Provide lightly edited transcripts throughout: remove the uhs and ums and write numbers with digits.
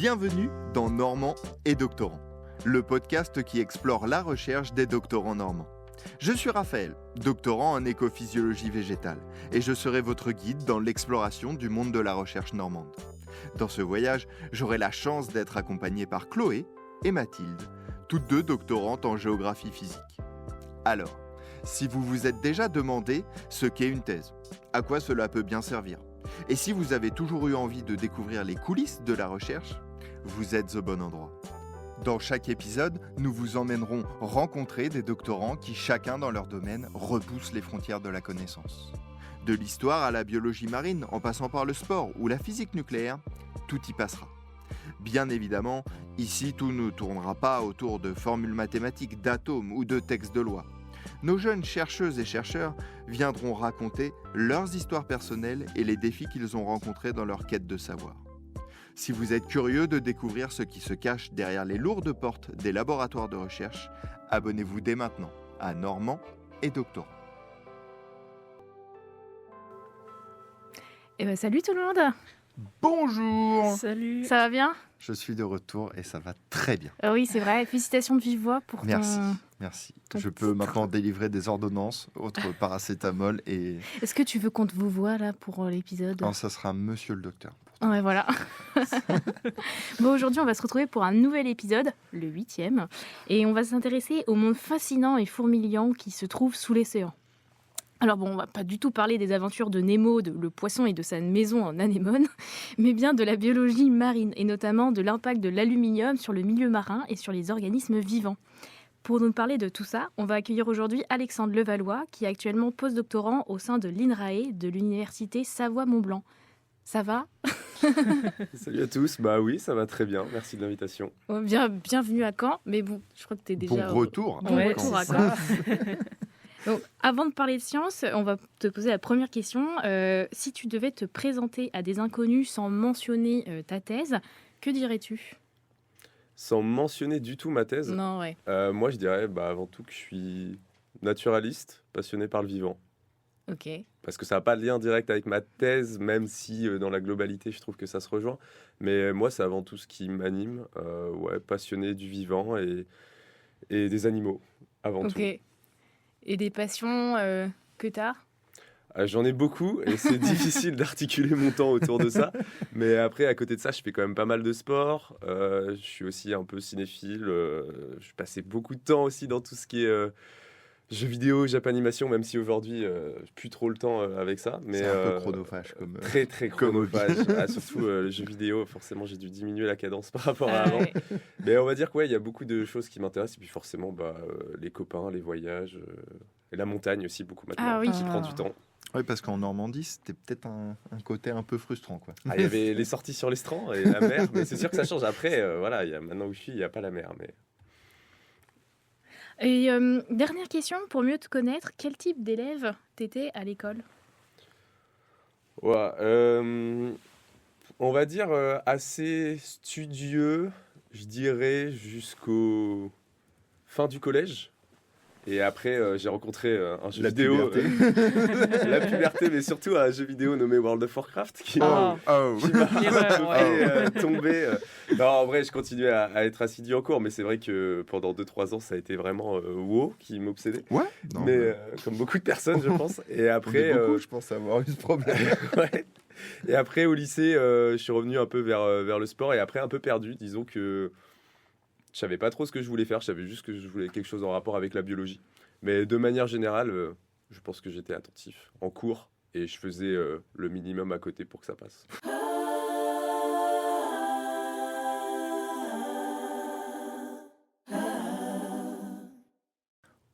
Bienvenue dans Normand et Doctorant, le podcast qui explore la recherche des doctorants normands. Je suis Raphaël, doctorant en écophysiologie végétale, et je serai votre guide dans l'exploration du monde de la recherche normande. Dans ce voyage, j'aurai la chance d'être accompagné par Chloé et Mathilde, toutes deux doctorantes en géographie physique. Alors, si vous vous êtes déjà demandé ce qu'est une thèse, à quoi cela peut bien servir, et si vous avez toujours eu envie de découvrir les coulisses de la recherche, vous êtes au bon endroit. Dans chaque épisode, nous vous emmènerons rencontrer des doctorants qui, chacun dans leur domaine, repoussent les frontières de la connaissance. De l'histoire à la biologie marine, en passant par le sport ou la physique nucléaire, tout y passera. Bien évidemment, ici, tout ne tournera pas autour de formules mathématiques, d'atomes ou de textes de loi. Nos jeunes chercheuses et chercheurs viendront raconter leurs histoires personnelles et les défis qu'ils ont rencontrés dans leur quête de savoir. Si vous êtes curieux de découvrir ce qui se cache derrière les lourdes portes des laboratoires de recherche, abonnez-vous dès maintenant à Normand et Doctorant. Salut tout le monde. Bonjour. Salut. Ça va bien? Je suis de retour et ça va très bien. Oui, c'est vrai. Félicitations de vive voix pour Merci. Je peux maintenant délivrer des ordonnances, autres paracétamol et... Est-ce que tu veux qu'on te vous voit là pour l'épisode? Non, ça sera Monsieur le Docteur. Ouais, voilà. Bon, aujourd'hui, on va se retrouver pour un nouvel épisode, le 8e, et on va s'intéresser au monde fascinant et fourmillant qui se trouve sous l'océan. Alors bon, on va pas du tout parler des aventures de Nemo, le poisson et de sa maison en anémone, mais bien de la biologie marine, et notamment de l'impact de l'aluminium sur le milieu marin et sur les organismes vivants. Pour nous parler de tout ça, on va accueillir aujourd'hui Alexandre Levallois, qui est actuellement postdoctorant au sein de l'INRAE de l'Université Savoie-Mont-Blanc. Ça va? Salut à tous, bah oui, ça va très bien, merci de l'invitation. Bienvenue à Caen, mais bon, je crois que tu es déjà... Bon retour. Bon retour à Caen. Donc, avant de parler de science, on va te poser la première question. Si tu devais te présenter à des inconnus sans mentionner ta thèse, que dirais-tu? Sans mentionner du tout ma thèse, Non, ouais. moi je dirais avant tout que je suis naturaliste, passionné par le vivant. Ok. Parce que ça n'a pas de lien direct avec ma thèse, même si dans la globalité je trouve que ça se rejoint. Mais moi c'est avant tout ce qui m'anime, passionné du vivant et des animaux, avant tout. Ok. Et des passions que tu as? J'en ai beaucoup et c'est difficile d'articuler mon temps autour de ça. Mais après, à côté de ça, je fais quand même pas mal de sport. Je suis aussi un peu cinéphile. Je passais beaucoup de temps aussi dans tout ce qui est jeux vidéo, Japanimation, même si aujourd'hui, plus trop le temps avec ça. Mais, c'est un peu chronophage. Très, très chronophage. Surtout les jeux vidéo, forcément, j'ai dû diminuer la cadence par rapport à avant. Ouais. Mais on va dire qu'il y a beaucoup de choses qui m'intéressent. Et puis forcément, les copains, les voyages, et la montagne aussi, beaucoup maintenant, qui prend du temps. Oui, parce qu'en Normandie, c'était peut-être un côté un peu frustrant, quoi. Il y avait les sorties sur l'estran et la mer, mais c'est sûr que ça change. Après, maintenant où je suis, il n'y a pas la mer. Mais... Et dernière question, pour mieux te connaître, quel type d'élève t'étais à l'école? On va dire assez studieux, je dirais, jusqu'au fin du collège. Et après, j'ai rencontré un jeu vidéo. La puberté, mais surtout un jeu vidéo nommé World of Warcraft qui m'a tombé. Non, en vrai, je continuais à être assidu en cours, mais c'est vrai que pendant 2-3 ans, ça a été vraiment WoW qui m'obsédait. Ouais. Comme beaucoup de personnes, je pense. Et après, je pense avoir eu ce problème. Ouais. Et après, au lycée, je suis revenu un peu vers le sport et après un peu perdu. Disons que je savais pas trop ce que je voulais faire, je savais juste que je voulais quelque chose en rapport avec la biologie. Mais de manière générale, je pense que j'étais attentif en cours et je faisais le minimum à côté pour que ça passe.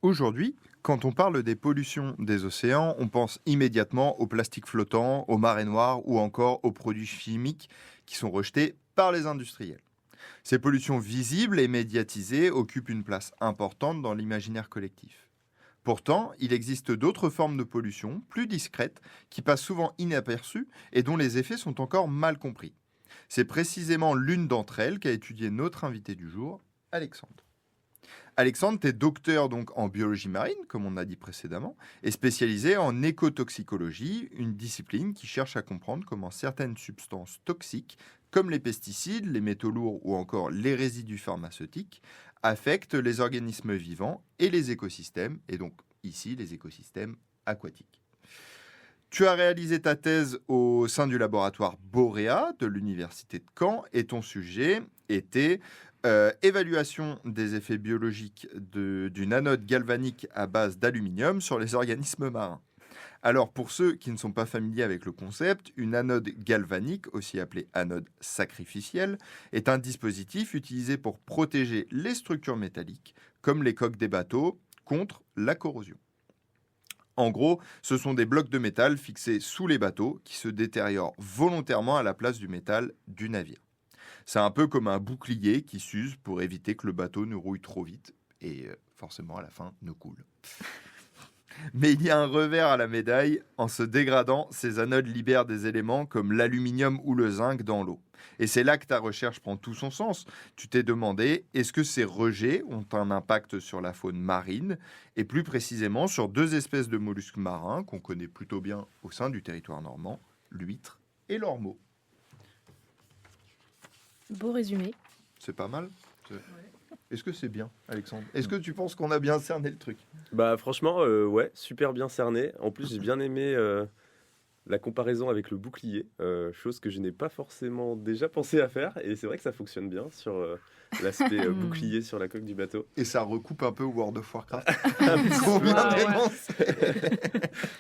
Aujourd'hui, quand on parle des pollutions des océans, on pense immédiatement aux plastiques flottants, aux marées noires ou encore aux produits chimiques qui sont rejetés par les industriels. Ces pollutions visibles et médiatisées occupent une place importante dans l'imaginaire collectif. Pourtant, il existe d'autres formes de pollution, plus discrètes, qui passent souvent inaperçues et dont les effets sont encore mal compris. C'est précisément l'une d'entre elles qu'a étudié notre invité du jour, Alexandre. Alexandre, tu es docteur donc, en biologie marine, comme on a dit précédemment, et spécialisé en écotoxicologie, une discipline qui cherche à comprendre comment certaines substances toxiques, comme les pesticides, les métaux lourds ou encore les résidus pharmaceutiques, affectent les organismes vivants et les écosystèmes, et donc ici les écosystèmes aquatiques. Tu as réalisé ta thèse au sein du laboratoire Borea de l'Université de Caen et ton sujet était évaluation des effets biologiques d'une anode galvanique à base d'aluminium sur les organismes marins. Alors, pour ceux qui ne sont pas familiers avec le concept, une anode galvanique, aussi appelée anode sacrificielle, est un dispositif utilisé pour protéger les structures métalliques, comme les coques des bateaux, contre la corrosion. En gros, ce sont des blocs de métal fixés sous les bateaux qui se détériorent volontairement à la place du métal du navire. C'est un peu comme un bouclier qui s'use pour éviter que le bateau ne rouille trop vite et forcément à la fin ne coule. Mais il y a un revers à la médaille. En se dégradant, ces anodes libèrent des éléments comme l'aluminium ou le zinc dans l'eau. Et c'est là que ta recherche prend tout son sens. Tu t'es demandé, est-ce que ces rejets ont un impact sur la faune marine et plus précisément sur deux espèces de mollusques marins qu'on connaît plutôt bien au sein du territoire normand, l'huître et l'ormeau. Beau résumé. C'est pas mal. Est-ce que c'est bien, Alexandre? Est-ce que tu penses qu'on a bien cerné le truc? Bah franchement, ouais, super bien cerné. En plus, j'ai bien aimé la comparaison avec le bouclier, chose que je n'ai pas forcément déjà pensé à faire. Et c'est vrai que ça fonctionne bien sur l'aspect bouclier sur la coque du bateau. Et ça recoupe un peu World of Warcraft. Un petit Trop peu, bien ouais. dénoncé.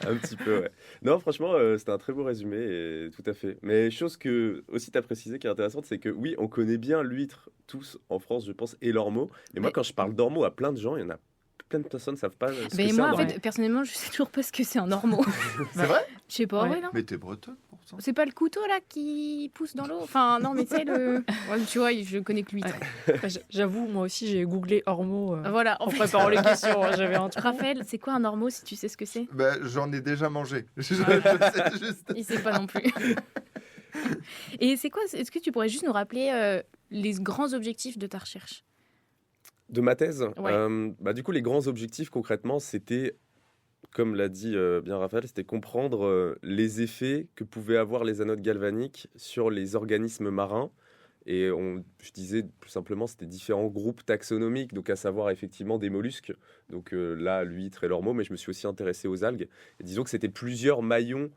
un petit peu, ouais. Non, franchement, c'était un très beau résumé, et tout à fait. Mais chose que aussi tu as précisé qui est intéressante, c'est que oui, on connaît bien l'huître tous en France, je pense, et l'ormeau. Et moi, Mais- quand je parle d'ormeau à plein de gens, il y en a plein de personnes ne savent pas ce que Mais c'est moi, un en ormeau. fait, personnellement, je sais toujours pas ce que c'est un ormeau. C'est vrai? Je sais pas, Ouais. ouais, non. Mais t'es bretonne pour ça. C'est pas le couteau là qui pousse dans l'eau. Enfin, non, mais tu sais, le. Ouais, tu vois, je connais que l'huître. Enfin, j'avoue, moi aussi, j'ai googlé Ormeau Voilà. en préparant les questions. J'avais un truc. Raphaël, c'est quoi un ormeau si tu sais ce que c'est? J'en ai déjà mangé. Je sais juste. Il sait pas non plus. Et c'est quoi? Est-ce que tu pourrais juste nous rappeler les grands objectifs de ta recherche? De ma thèse, Ouais. bah, du coup, les grands objectifs concrètement, c'était, comme l'a dit bien Raphaël, c'était comprendre les effets que pouvaient avoir les anodes galvaniques sur les organismes marins. Et je disais plus simplement, c'était différents groupes taxonomiques, donc à savoir effectivement des mollusques, donc là, l'huître et l'ormeau, mais je me suis aussi intéressé aux algues. Et disons que c'était plusieurs maillons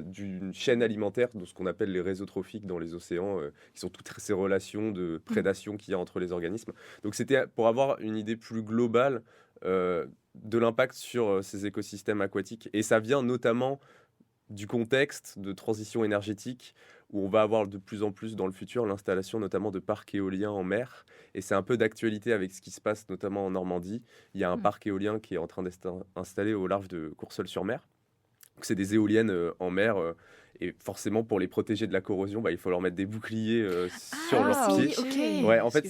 d'une chaîne alimentaire, de ce qu'on appelle les réseaux trophiques dans les océans, qui sont toutes ces relations de prédation qu'il y a entre les organismes. Donc c'était pour avoir une idée plus globale de l'impact sur ces écosystèmes aquatiques. Et ça vient notamment du contexte de transition énergétique, où on va avoir de plus en plus dans le futur l'installation notamment de parcs éoliens en mer. Et c'est un peu d'actualité avec ce qui se passe notamment en Normandie. Il y a un parc éolien qui est en train d'être installé au large de Courseulles-sur-Mer. Donc c'est des éoliennes en mer. Et forcément, pour les protéger de la corrosion, bah, il faut leur mettre des boucliers sur leurs si, pieds. ok. Ouais, en fait,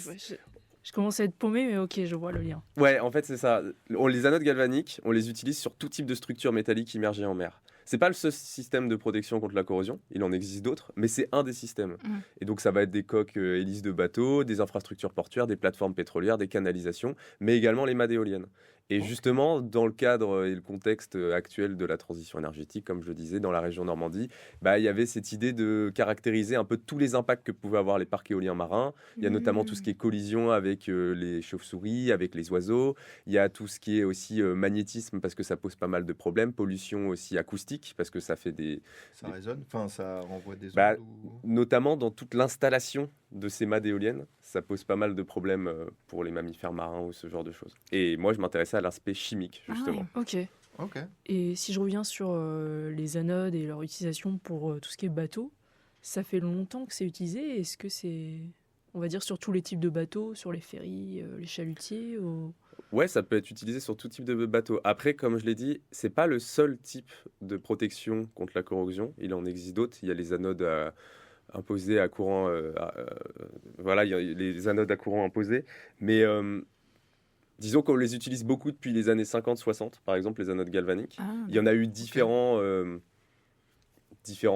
Je commence à être paumé, mais ok, je vois le lien. ouais, en fait, c'est ça. Les anodes galvaniques, on les utilise sur tout type de structure métallique immergée en mer. C'est pas le seul système de protection contre la corrosion, il en existe d'autres, mais c'est un des systèmes. Et donc ça va être des coques hélices de bateaux, des infrastructures portuaires, des plateformes pétrolières, des canalisations, mais également les mâts d'éoliennes. Et justement, dans le cadre et le contexte actuel de la transition énergétique, comme je le disais, dans la région Normandie, bah, il y avait cette idée de caractériser un peu tous les impacts que pouvaient avoir les parcs éoliens marins. Il y a notamment tout ce qui est collision avec les chauves-souris, avec les oiseaux. Il y a tout ce qui est aussi magnétisme, parce que ça pose pas mal de problèmes. Pollution aussi acoustique, parce que ça fait des... Ça résonne, enfin ça renvoie des ondes. Bah, ou... Notamment dans toute l'installation de ces mâts d'éoliennes, ça pose pas mal de problèmes pour les mammifères marins ou ce genre de choses. Et moi, je m'intéressais à l'aspect chimique, justement. Ok. Ok. Et si je reviens sur les anodes et leur utilisation pour tout ce qui est bateau, ça fait longtemps que c'est utilisé. Est-ce que c'est, on va dire, sur tous les types de bateaux, sur les ferries, les chalutiers ou... Ouais, ça peut être utilisé sur tout type de bateau. Après, comme je l'ai dit, c'est pas le seul type de protection contre la corrosion. Il en existe d'autres. Il y a les anodes imposées à courant. Voilà, il y a les anodes à courant imposé. Mais disons qu'on les utilise beaucoup depuis les années 50-60, par exemple, les anodes galvaniques. Il y en a eu différents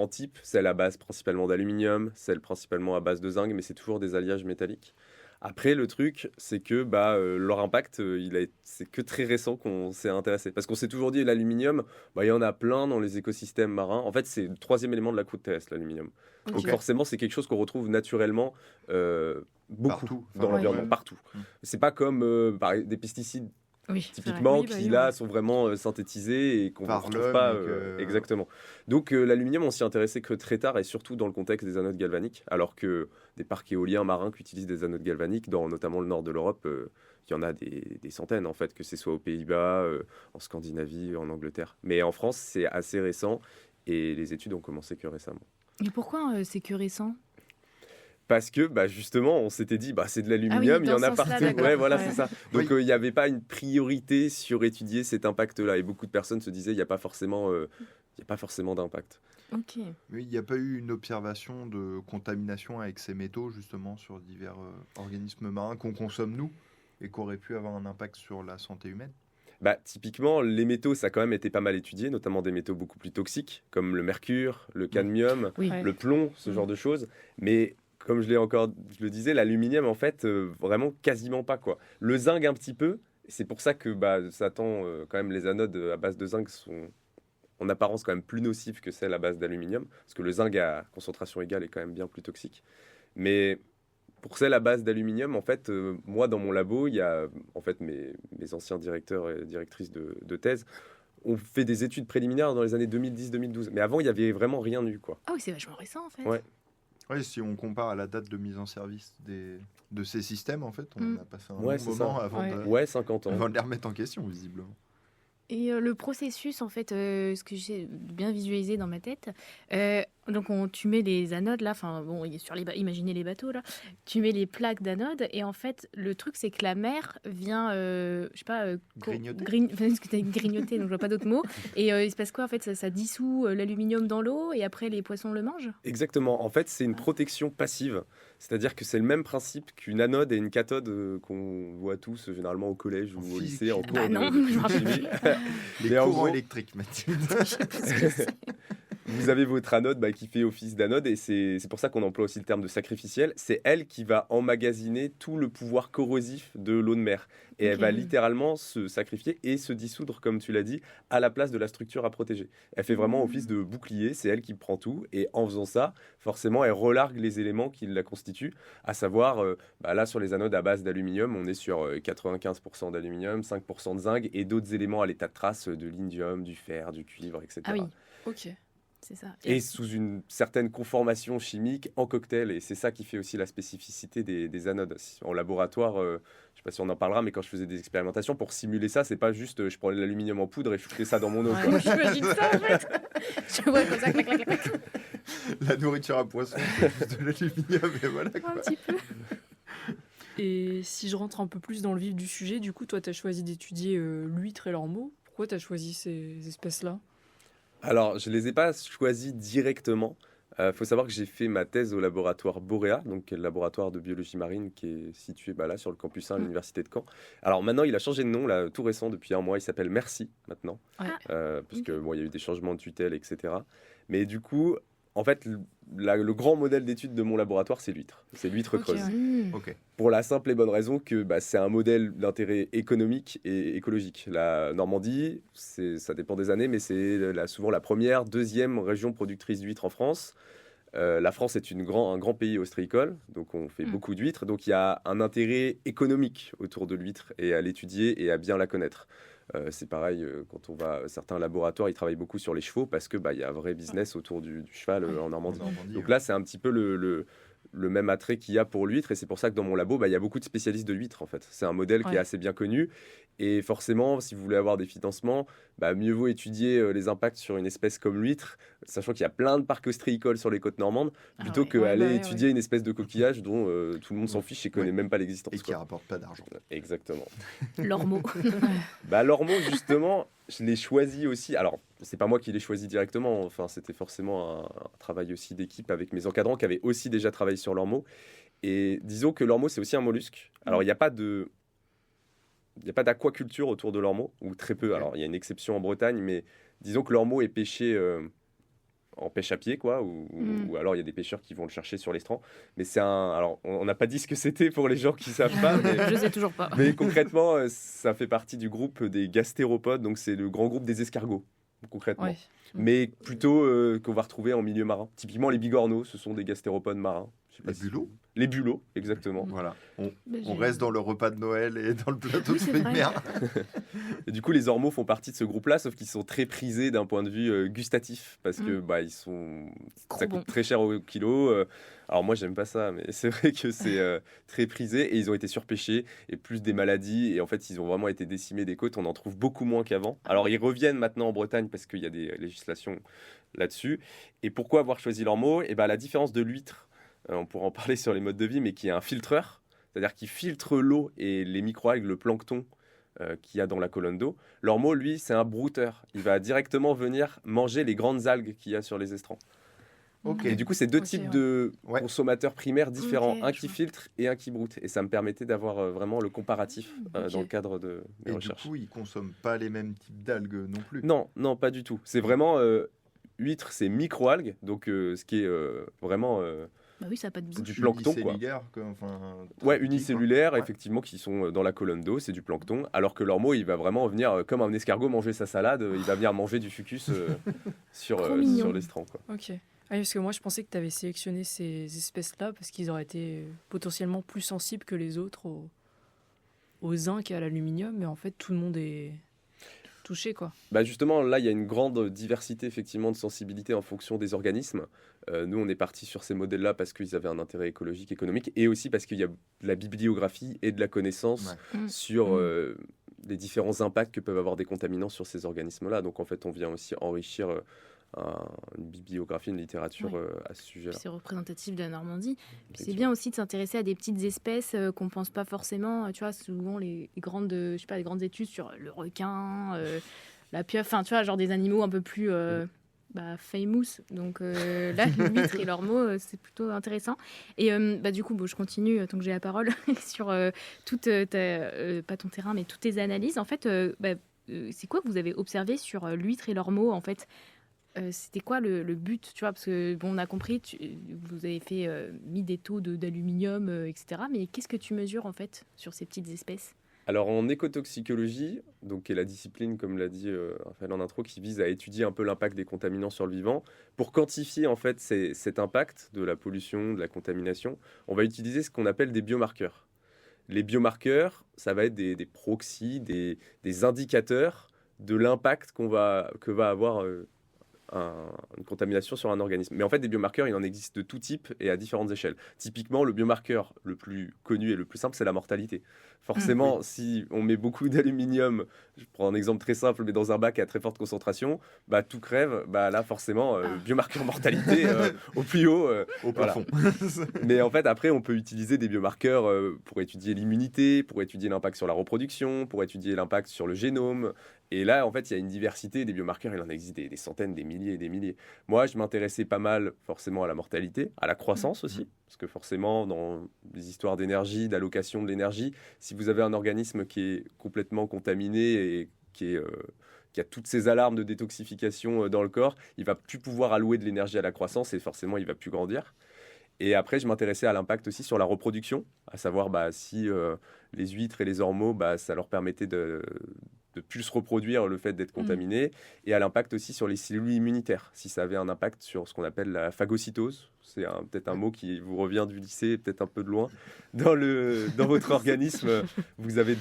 types. Celles à base principalement d'aluminium, celles principalement à base de zinc, mais c'est toujours des alliages métalliques. Après, le truc, c'est que leur impact, c'est que très récent qu'on s'est intéressé. Parce qu'on s'est toujours dit, l'aluminium, il y en a plein dans les écosystèmes marins. En fait, c'est le troisième élément de la croûte terrestre, l'aluminium. Ok. Donc forcément, c'est quelque chose qu'on retrouve naturellement beaucoup Partout. dans Enfin, l'environnement, ouais. partout. C'est pas comme des pesticides, Oui, c'est vrai. typiquement, Oui, bah qui oui, là ouais. sont vraiment synthétisés et qu'on ne Par retrouve l'homme pas et que- exactement. Donc l'aluminium, on s'y intéressait que très tard et surtout dans le contexte des anodes galvaniques, alors que des parcs éoliens marins qui utilisent des anodes galvaniques, dans notamment le nord de l'Europe, il y en a des centaines en fait, que ce soit aux Pays-Bas, en Scandinavie, en Angleterre. Mais en France, c'est assez récent et les études ont commencé que récemment. Et pourquoi c'est que récent? Parce que justement, on s'était dit, c'est de l'aluminium, Ah oui, il y en dans a ce sens-là, partout. d'accord. Ouais, voilà, Ouais. c'est ça. Donc Oui. il n'y avait pas une priorité sur étudier cet impact-là. Et beaucoup de personnes se disaient, il n'y a pas forcément d'impact. Ok. Oui, il n'y a pas eu une observation de contamination avec ces métaux, justement, sur divers organismes marins qu'on consomme, nous, et qui auraient pu avoir un impact sur la santé humaine. Typiquement, les métaux, ça a quand même été pas mal étudié, notamment des métaux beaucoup plus toxiques, comme le mercure, le cadmium, Oui. Ouais. le plomb, ce genre de choses. Mais comme je le disais, l'aluminium, en fait, vraiment quasiment pas, quoi. Le zinc, un petit peu. C'est pour ça que ça tend, quand même, les anodes à base de zinc sont en apparence quand même plus nocives que celles à base d'aluminium, parce que le zinc à concentration égale est quand même bien plus toxique. Mais pour celle à base d'aluminium, en fait, moi, dans mon labo, il y a en fait mes anciens directeurs et directrices de thèse ont fait des études préliminaires dans les années 2010-2012. Mais avant, il n'y avait vraiment rien eu, quoi. Ah oui, c'est vachement récent en fait. Ouais. Oui, si on compare à la date de mise en service de ces systèmes, en fait, on Mm. a passé un Ouais, bon c'est moment ça. avant, Ouais. Ouais, 50 ans. avant de les remettre en question, visiblement. Et le processus, en fait, ce que j'ai bien visualisé dans ma tête, donc tu mets les anodes là, enfin bon, imaginez les bateaux là, tu mets les plaques d'anodes et en fait le truc c'est que la mer vient, je sais pas, Grignoter. parce que t'as grignoté donc je vois pas d'autres mots. Et il se passe quoi en fait, ça dissout l'aluminium dans l'eau et après les poissons le mangent. Exactement. En fait, c'est une protection passive. C'est-à-dire que c'est le même principe qu'une anode et une cathode qu'on voit tous généralement au collège ou En au physique, lycée en chimie. cours Bah non, de je me rappelle chimie. Les Mais en courants gros- électriques, Mathilde. Vous avez votre anode qui fait office d'anode et c'est pour ça qu'on emploie aussi le terme de sacrificielle. C'est elle qui va emmagasiner tout le pouvoir corrosif de l'eau de mer. Et elle Ok. va littéralement se sacrifier et se dissoudre, comme tu l'as dit, à la place de la structure à protéger. Elle fait vraiment office de bouclier, c'est elle qui prend tout. Et en faisant ça, forcément, elle relargue les éléments qui la constituent, à savoir, là sur les anodes à base d'aluminium, on est sur 95% d'aluminium, 5% de zinc et d'autres éléments à l'état de trace de l'indium, du fer, du cuivre, etc. Ah oui, Ok. c'est ça. Et sous une certaine conformation chimique en cocktail. Et c'est ça qui fait aussi la spécificité des anodes. En laboratoire, je ne sais pas si on en parlera, mais quand je faisais des expérimentations, pour simuler ça, c'est pas juste je prenais de l'aluminium en poudre et je foutais ça dans mon eau. Ouais. quoi. Moi, je imagine ça en fait. Je vois comme ça, clac, clac, clac, clac. La nourriture à poisson, c'est juste de l'aluminium, et voilà Un quoi. petit peu. Et si je rentre un peu plus dans le vif du sujet, du coup, toi, tu as choisi d'étudier l'huître et l'ormeau. Pourquoi tu as choisi ces espèces-là? Alors, je ne les ai pas choisis directement. Il faut savoir que j'ai fait ma thèse au laboratoire Boréa, donc qui est le laboratoire de biologie marine qui est situé là sur le campus 1 à l'université de Caen. Alors maintenant, il a changé de nom, là, tout récent, depuis un mois. Il s'appelle Merci maintenant, Ouais. parce que il y a eu des changements de tutelle, etc. Mais du coup, en fait, le grand modèle d'étude de mon laboratoire, c'est l'huître. C'est l'huître Ok, creuse. ouais. Mmh. Ok. Pour la simple et bonne raison que c'est un modèle d'intérêt économique et écologique. La Normandie, ça dépend des années, mais c'est souvent la première, deuxième région productrice d'huîtres en France. La France est un grand pays ostréicole, donc on fait beaucoup d'huîtres. Donc il y a un intérêt économique autour de l'huître et à l'étudier et à bien la connaître. C'est pareil, quand on va à certains laboratoires, ils travaillent beaucoup sur les chevaux parce que il y a un vrai business autour du cheval en Normandie. Normandie, Donc ouais. là, c'est un petit peu le même attrait qu'il y a pour l'huître et c'est pour ça que dans mon labo, il y a beaucoup de spécialistes de l'huître en fait. C'est un modèle qui est Ouais. assez bien connu et forcément, si vous voulez avoir des financements, mieux vaut étudier les impacts sur une espèce comme l'huître, sachant qu'il y a plein de parcs ostréicoles sur les côtes normandes, Ah plutôt ouais. qu'aller Ouais, étudier une espèce de coquillage dont tout le monde s'en fiche et connaît Ouais. même pas l'existence. Et qui quoi. rapporte pas d'argent. Exactement. L'ormeau. L'ormeau, justement, je l'ai choisi aussi. Alors, c'est pas moi qui l'ai choisi directement. Enfin, c'était forcément un travail aussi d'équipe avec mes encadrants qui avaient aussi déjà travaillé sur l'ormeau. Et disons que l'ormeau, c'est aussi un mollusque. Alors, il n'y a pas d'aquaculture autour de l'ormeau, ou très peu. Ok. Alors, il y a une exception en Bretagne, mais disons que l'ormeau est pêché en pêche à pied, quoi, ou alors il y a des pêcheurs qui vont le chercher sur l'estran. Mais alors on n'a pas dit ce que c'était pour les gens qui savent pas, mais, Je sais toujours pas. mais concrètement, ça fait partie du groupe des gastéropodes, donc c'est le grand groupe des escargots, concrètement. Ouais. Mais plutôt qu'on va retrouver en milieu marin. Typiquement, les bigorneaux, ce sont des gastéropodes marins. Je sais pas Les bulots. Les bulots, exactement. Voilà. On J'ai- reste dans le repas de Noël et dans le plateau Oui, de c'est fruits de vrai. mer. Et du coup, les ormeaux font partie de ce groupe-là, sauf qu'ils sont très prisés d'un point de vue gustatif, parce que bah, ils sont, Trop ça bon. coûte très cher au kilo. Alors moi, j'aime pas ça, mais c'est vrai que c'est très prisé et ils ont été surpêchés et plus des maladies. Et en fait, ils ont vraiment été décimés des côtes. On en trouve beaucoup moins qu'avant. Alors ils reviennent maintenant en Bretagne parce qu'il y a des législations là-dessus. Et pourquoi avoir choisi l'ormeau? Et ben, à la différence de l'huître, on pourra en parler sur les modes de vie, mais qui est un filtreur, c'est-à-dire qui filtre l'eau et les microalgues, le plancton qu'il y a dans la colonne d'eau. L'ormeau, lui, c'est un brouteur. Il va directement venir manger les grandes algues qu'il y a sur les estrans. Ok. Et du coup, c'est deux Ok, types ouais. de Ouais. consommateurs primaires différents. Ok, Un je qui vois. filtre et un qui broute. Et ça me permettait d'avoir vraiment le comparatif Ok. dans le cadre de mes Et recherches. du coup, ils consomment pas les mêmes types d'algues non plus. Non, non, pas du tout. C'est vraiment... huître, c'est microalgues. Donc, ce qui est vraiment... Bah oui, ça n'a pas de c'est goût. du plancton, quoi. Unicellulaires, quoi, enfin, Ouais, petit, unicellulaires, quoi. Ouais. effectivement, qui sont dans la colonne d'eau, c'est du plancton. Alors que l'ormeau, il va vraiment venir, comme un escargot, manger sa salade. Il va venir manger du fucus Trop mignon. sur l'estran, quoi. Ok. Ah oui, parce que moi, je pensais que tu avais sélectionné ces espèces-là parce qu'ils auraient été potentiellement plus sensibles que les autres au zinc et à l'aluminium, mais en fait, tout le monde est touché, quoi. Bah justement, là, il y a une grande diversité effectivement de sensibilité en fonction des organismes. Nous, on est parti sur ces modèles-là parce qu'ils avaient un intérêt écologique, économique, et aussi parce qu'il y a de la bibliographie et de la connaissance Ouais. sur Mm. les différents impacts que peuvent avoir des contaminants sur ces organismes-là. Donc, en fait, on vient aussi enrichir une bibliographie, une littérature Ouais. à ce sujet-là. C'est représentatif de la Normandie. Puis c'est Effectivement. bien aussi de s'intéresser à des petites espèces qu'on pense pas forcément. Tu vois, souvent les grandes, je sais pas, les grandes études sur le requin, la pieuvre, enfin, tu vois, genre des animaux un peu plus famous. Donc là, l'huître et l'ormeau, c'est plutôt intéressant. Et du coup, je continue tant que j'ai la parole sur toute pas ton terrain, mais toutes tes analyses. En fait, c'est quoi que vous avez observé sur l'huître et l'ormeau, en fait? C'était quoi le but, tu vois, parce que bon, on a compris, vous avez fait mis des taux d'aluminium, etc. Mais qu'est-ce que tu mesures en fait sur ces petites espèces? Alors en écotoxicologie, donc qui est la discipline, comme l'a dit Raphaël en intro, qui vise à étudier un peu l'impact des contaminants sur le vivant, pour quantifier en fait cet impact de la pollution, de la contamination, on va utiliser ce qu'on appelle des biomarqueurs. Les biomarqueurs, ça va être des proxys, des indicateurs de l'impact que va avoir une contamination sur un organisme. Mais en fait, des biomarqueurs, il en existe de tout type et à différentes échelles. Typiquement, le biomarqueur le plus connu et le plus simple, c'est la mortalité. Forcément, si on met beaucoup d'aluminium, je prends un exemple très simple, mais dans un bac à très forte concentration, bah, tout crève. Bah, là, forcément, biomarqueur mortalité au plus haut. Au Voilà. plafond. Mais en fait, après, on peut utiliser des biomarqueurs pour étudier l'immunité, pour étudier l'impact sur la reproduction, pour étudier l'impact sur le génome. Et là, en fait, il y a une diversité des biomarqueurs. Il en existe des centaines, des milliers et des milliers. Moi, je m'intéressais pas mal, forcément, à la mortalité, à la croissance aussi. Parce que forcément, dans les histoires d'énergie, d'allocation de l'énergie, si vous avez un organisme qui est complètement contaminé et qui a toutes ces alarmes de détoxification dans le corps, il va plus pouvoir allouer de l'énergie à la croissance et forcément, il va plus grandir. Et après, je m'intéressais à l'impact aussi sur la reproduction, à savoir si les huîtres et les ormeaux, ça leur permettait de plus se reproduire, le fait d'être contaminé, et à l'impact aussi sur les cellules immunitaires, si ça avait un impact sur ce qu'on appelle la phagocytose. C'est peut-être un mot qui vous revient du lycée, peut-être un peu de loin. Dans votre organisme, vous avez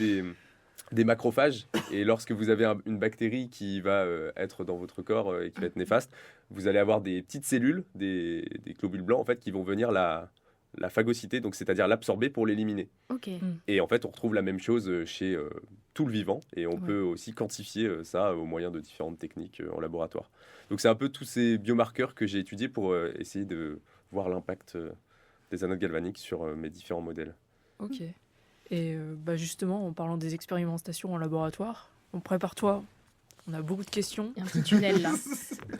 des macrophages, et lorsque vous avez une bactérie qui va être dans votre corps et qui va être néfaste, vous allez avoir des petites cellules, des globules blancs en fait, qui vont venir la phagocyter, donc c'est-à-dire l'absorber pour l'éliminer. Ok. Et en fait, on retrouve la même chose chez tout le vivant, et on Ouais. peut aussi quantifier ça au moyen de différentes techniques en laboratoire. Donc c'est un peu tous ces biomarqueurs que j'ai étudiés pour essayer de voir l'impact des anodes galvaniques sur mes différents modèles. Ok. Et justement, en parlant des expérimentations en laboratoire, prépare-toi, on a beaucoup de questions. Il y a un petit tunnel là.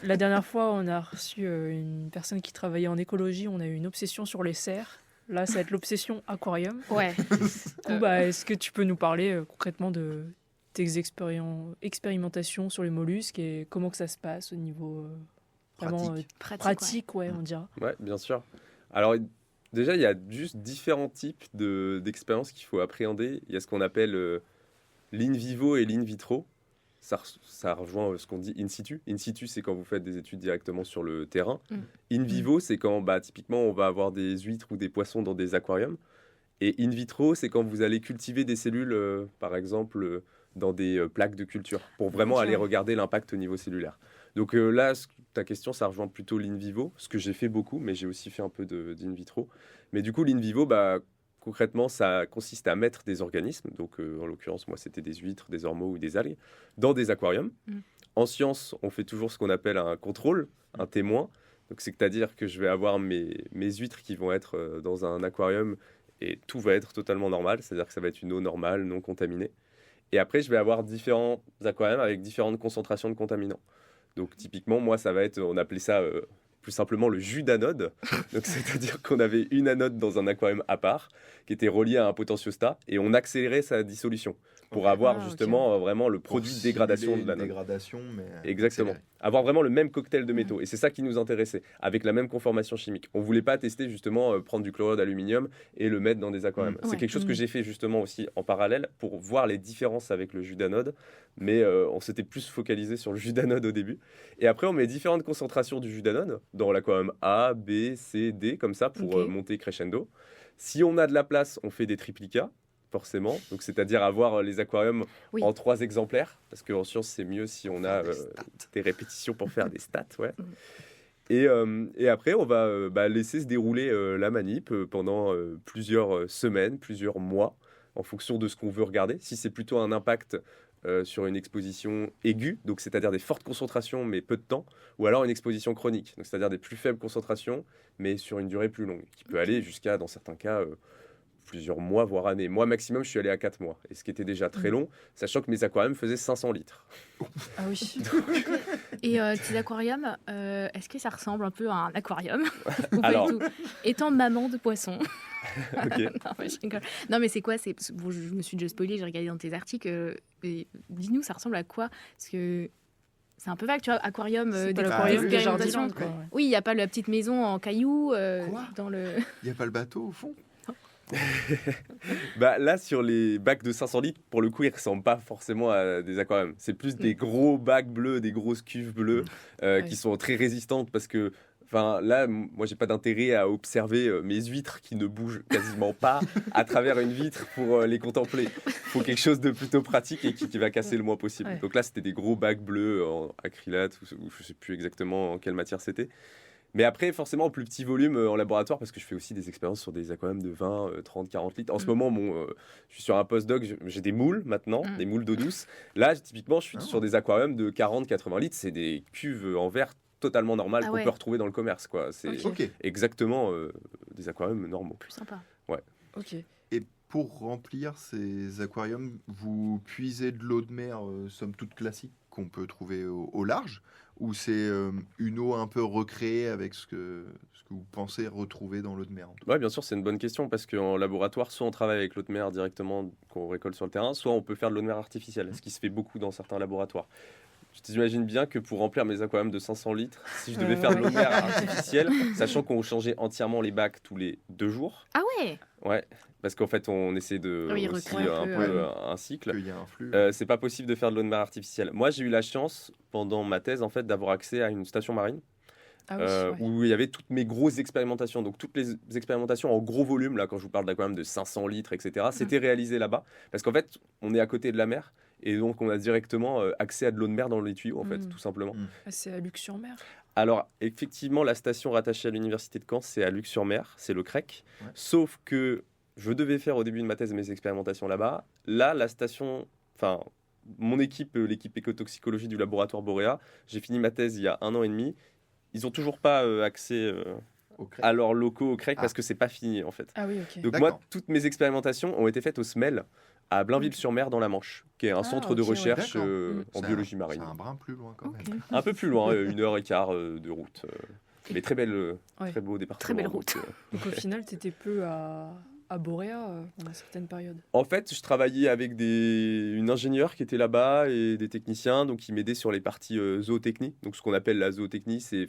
La dernière fois, on a reçu une personne qui travaillait en écologie, on a eu une obsession sur les cerfs. Là, ça va être l'obsession aquarium. Ouais. Est-ce que tu peux nous parler concrètement de tes expérimentations sur les mollusques et comment que ça se passe au niveau vraiment pratique, ouais, on dira. Ouais, bien sûr. Alors, déjà, il y a juste différents types d'expériences qu'il faut appréhender. Il y a ce qu'on appelle l'in vivo et l'in vitro. Ça rejoint ce qu'on dit in situ. In situ, c'est quand vous faites des études directement sur le terrain. In vivo, c'est quand, typiquement, on va avoir des huîtres ou des poissons dans des aquariums. Et in vitro, c'est quand vous allez cultiver des cellules, par exemple, dans des plaques de culture, pour vraiment aller regarder l'impact au niveau cellulaire. Donc là, ta question, ça rejoint plutôt l'in vivo, ce que j'ai fait beaucoup, mais j'ai aussi fait un peu d'in vitro. Mais du coup, l'in vivo, concrètement, ça consiste à mettre des organismes, donc en l'occurrence, moi, c'était des huîtres, des ormeaux ou des algues, dans des aquariums. En science, on fait toujours ce qu'on appelle un contrôle, un témoin. Donc, c'est-à-dire que je vais avoir mes huîtres qui vont être dans un aquarium et tout va être totalement normal, c'est-à-dire que ça va être une eau normale, non contaminée. Et après, je vais avoir différents aquariums avec différentes concentrations de contaminants. Donc, typiquement, moi, ça va être, on appelait ça plus simplement le jus d'anode. Donc, c'est-à-dire qu'on avait une anode dans un aquarium à part qui était reliée à un potentiostat et on accélérait sa dissolution pour avoir justement vraiment le produit de dégradation de l'anode. Exactement. Accéléré. Avoir vraiment le même cocktail de métaux. Et c'est ça qui nous intéressait, avec la même conformation chimique. On ne voulait pas tester justement prendre du chlorure d'aluminium et le mettre dans des aquariums. C'est quelque chose que j'ai fait justement aussi en parallèle pour voir les différences avec le jus d'anode. Mais on s'était plus focalisé sur le jus d'anode au début. Et après, on met différentes concentrations du jus d'anode dans l'aquarium A, B, C, D, comme ça, pour monter crescendo. Si on a de la place, on fait des triplicats. Forcément, donc c'est-à-dire avoir les aquariums en 3 exemplaires, parce qu'en science c'est mieux si on a des répétitions pour faire des stats, ouais. Et après on va laisser se dérouler la manip pendant plusieurs semaines, plusieurs mois, en fonction de ce qu'on veut regarder. Si c'est plutôt un impact sur une exposition aiguë, donc c'est-à-dire des fortes concentrations mais peu de temps, ou alors une exposition chronique, donc c'est-à-dire des plus faibles concentrations mais sur une durée plus longue, qui peut aller jusqu'à, dans certains cas, plusieurs mois, voire années. Moi, maximum, je suis allé à 4 mois. Et ce qui était déjà très long, sachant que mes aquariums faisaient 500 litres. Ah oui. Et tes aquariums, est-ce que ça ressemble un peu à un aquarium ou Alors... pas du tout? Étant maman de poisson. Okay. Non, mais c'est quoi? Bon, je me suis déjà spoilé, j'ai regardé dans tes articles. Dis-nous, ça ressemble à quoi? Parce que... c'est un peu vague, tu vois, aquarium d'expérimentation. Oui, il n'y a pas la petite maison en cailloux dans le... Il n'y a pas le bateau au fond? Là, sur les bacs de 500 litres, pour le coup, ils ne ressemblent pas forcément à des aquariums. C'est plus des gros bacs bleus, des grosses cuves bleues qui sont très résistantes parce que là, moi, j'ai pas d'intérêt à observer mes huîtres qui ne bougent quasiment pas à travers une vitre pour les contempler. Il faut quelque chose de plutôt pratique et qui va casser le moins possible. Donc là, c'était des gros bacs bleus en acrylate ou je sais plus exactement en quelle matière c'était. Mais après, forcément, en plus petit volume en laboratoire, parce que je fais aussi des expériences sur des aquariums de 20, 30, 40 litres. En ce moment, je suis sur un postdoc, j'ai des moules maintenant, des moules d'eau douce. Là, typiquement, je suis sur des aquariums de 40, 80 litres. C'est des cuves en verre totalement normales qu'on peut retrouver dans le commerce, quoi. C'est exactement des aquariums normaux. Plus sympa. Ouais. Ok. Et pour remplir ces aquariums, vous puisez de l'eau de mer, somme toute classique, qu'on peut trouver au large, ou c'est une eau un peu recréée avec ce que vous pensez retrouver dans l'eau de mer? Oui, bien sûr, c'est une bonne question, parce qu'en laboratoire, soit on travaille avec l'eau de mer directement qu'on récolte sur le terrain, soit on peut faire de l'eau de mer artificielle, ce qui se fait beaucoup dans certains laboratoires. Tu t'imagines bien que pour remplir mes aquariums de 500 litres, si je devais faire de l'eau de mer artificielle, sachant qu'on changeait entièrement les bacs tous les 2 jours. Ah ouais? Ouais, parce qu'en fait, on essaie de aussi un peu un cycle. Il y a un flux. C'est pas possible de faire de l'eau de mer artificielle. Moi, j'ai eu la chance, pendant ma thèse, en fait, d'avoir accès à une station marine. Où il y avait toutes mes grosses expérimentations. Donc, toutes les expérimentations en gros volume, là, quand je vous parle d'aquarium de 500 litres, etc., c'était réalisé là-bas. Parce qu'en fait, on est à côté de la mer. Et donc, on a directement accès à de l'eau de mer dans les tuyaux, en fait, tout simplement. C'est à Luc-sur-Mer? Alors, effectivement, la station rattachée à l'université de Caen, c'est à Luc-sur-Mer, c'est le CREC. Sauf que je devais faire au début de ma thèse mes expérimentations là-bas. Là, la station... mon équipe, l'équipe écotoxicologie du laboratoire Boréa, j'ai fini ma thèse il y a 1 an et demi. Ils n'ont toujours pas accès à leurs locaux au CREC parce que c'est pas fini, en fait. Ah oui, ok. Donc moi, toutes mes expérimentations ont été faites au SMEL, à Blainville-sur-Mer, dans la Manche, qui est un centre de recherche en biologie marine. C'est un brin plus loin, quand même. Un peu plus loin, 1h15 de route. Mais très beau département. Très belle route. Donc au final, tu étais peu à Boréa pendant certaines périodes? En fait, je travaillais avec une ingénieure qui était là-bas et des techniciens donc qui m'aidaient sur les parties zootechnie. Donc ce qu'on appelle la zootechnie, c'est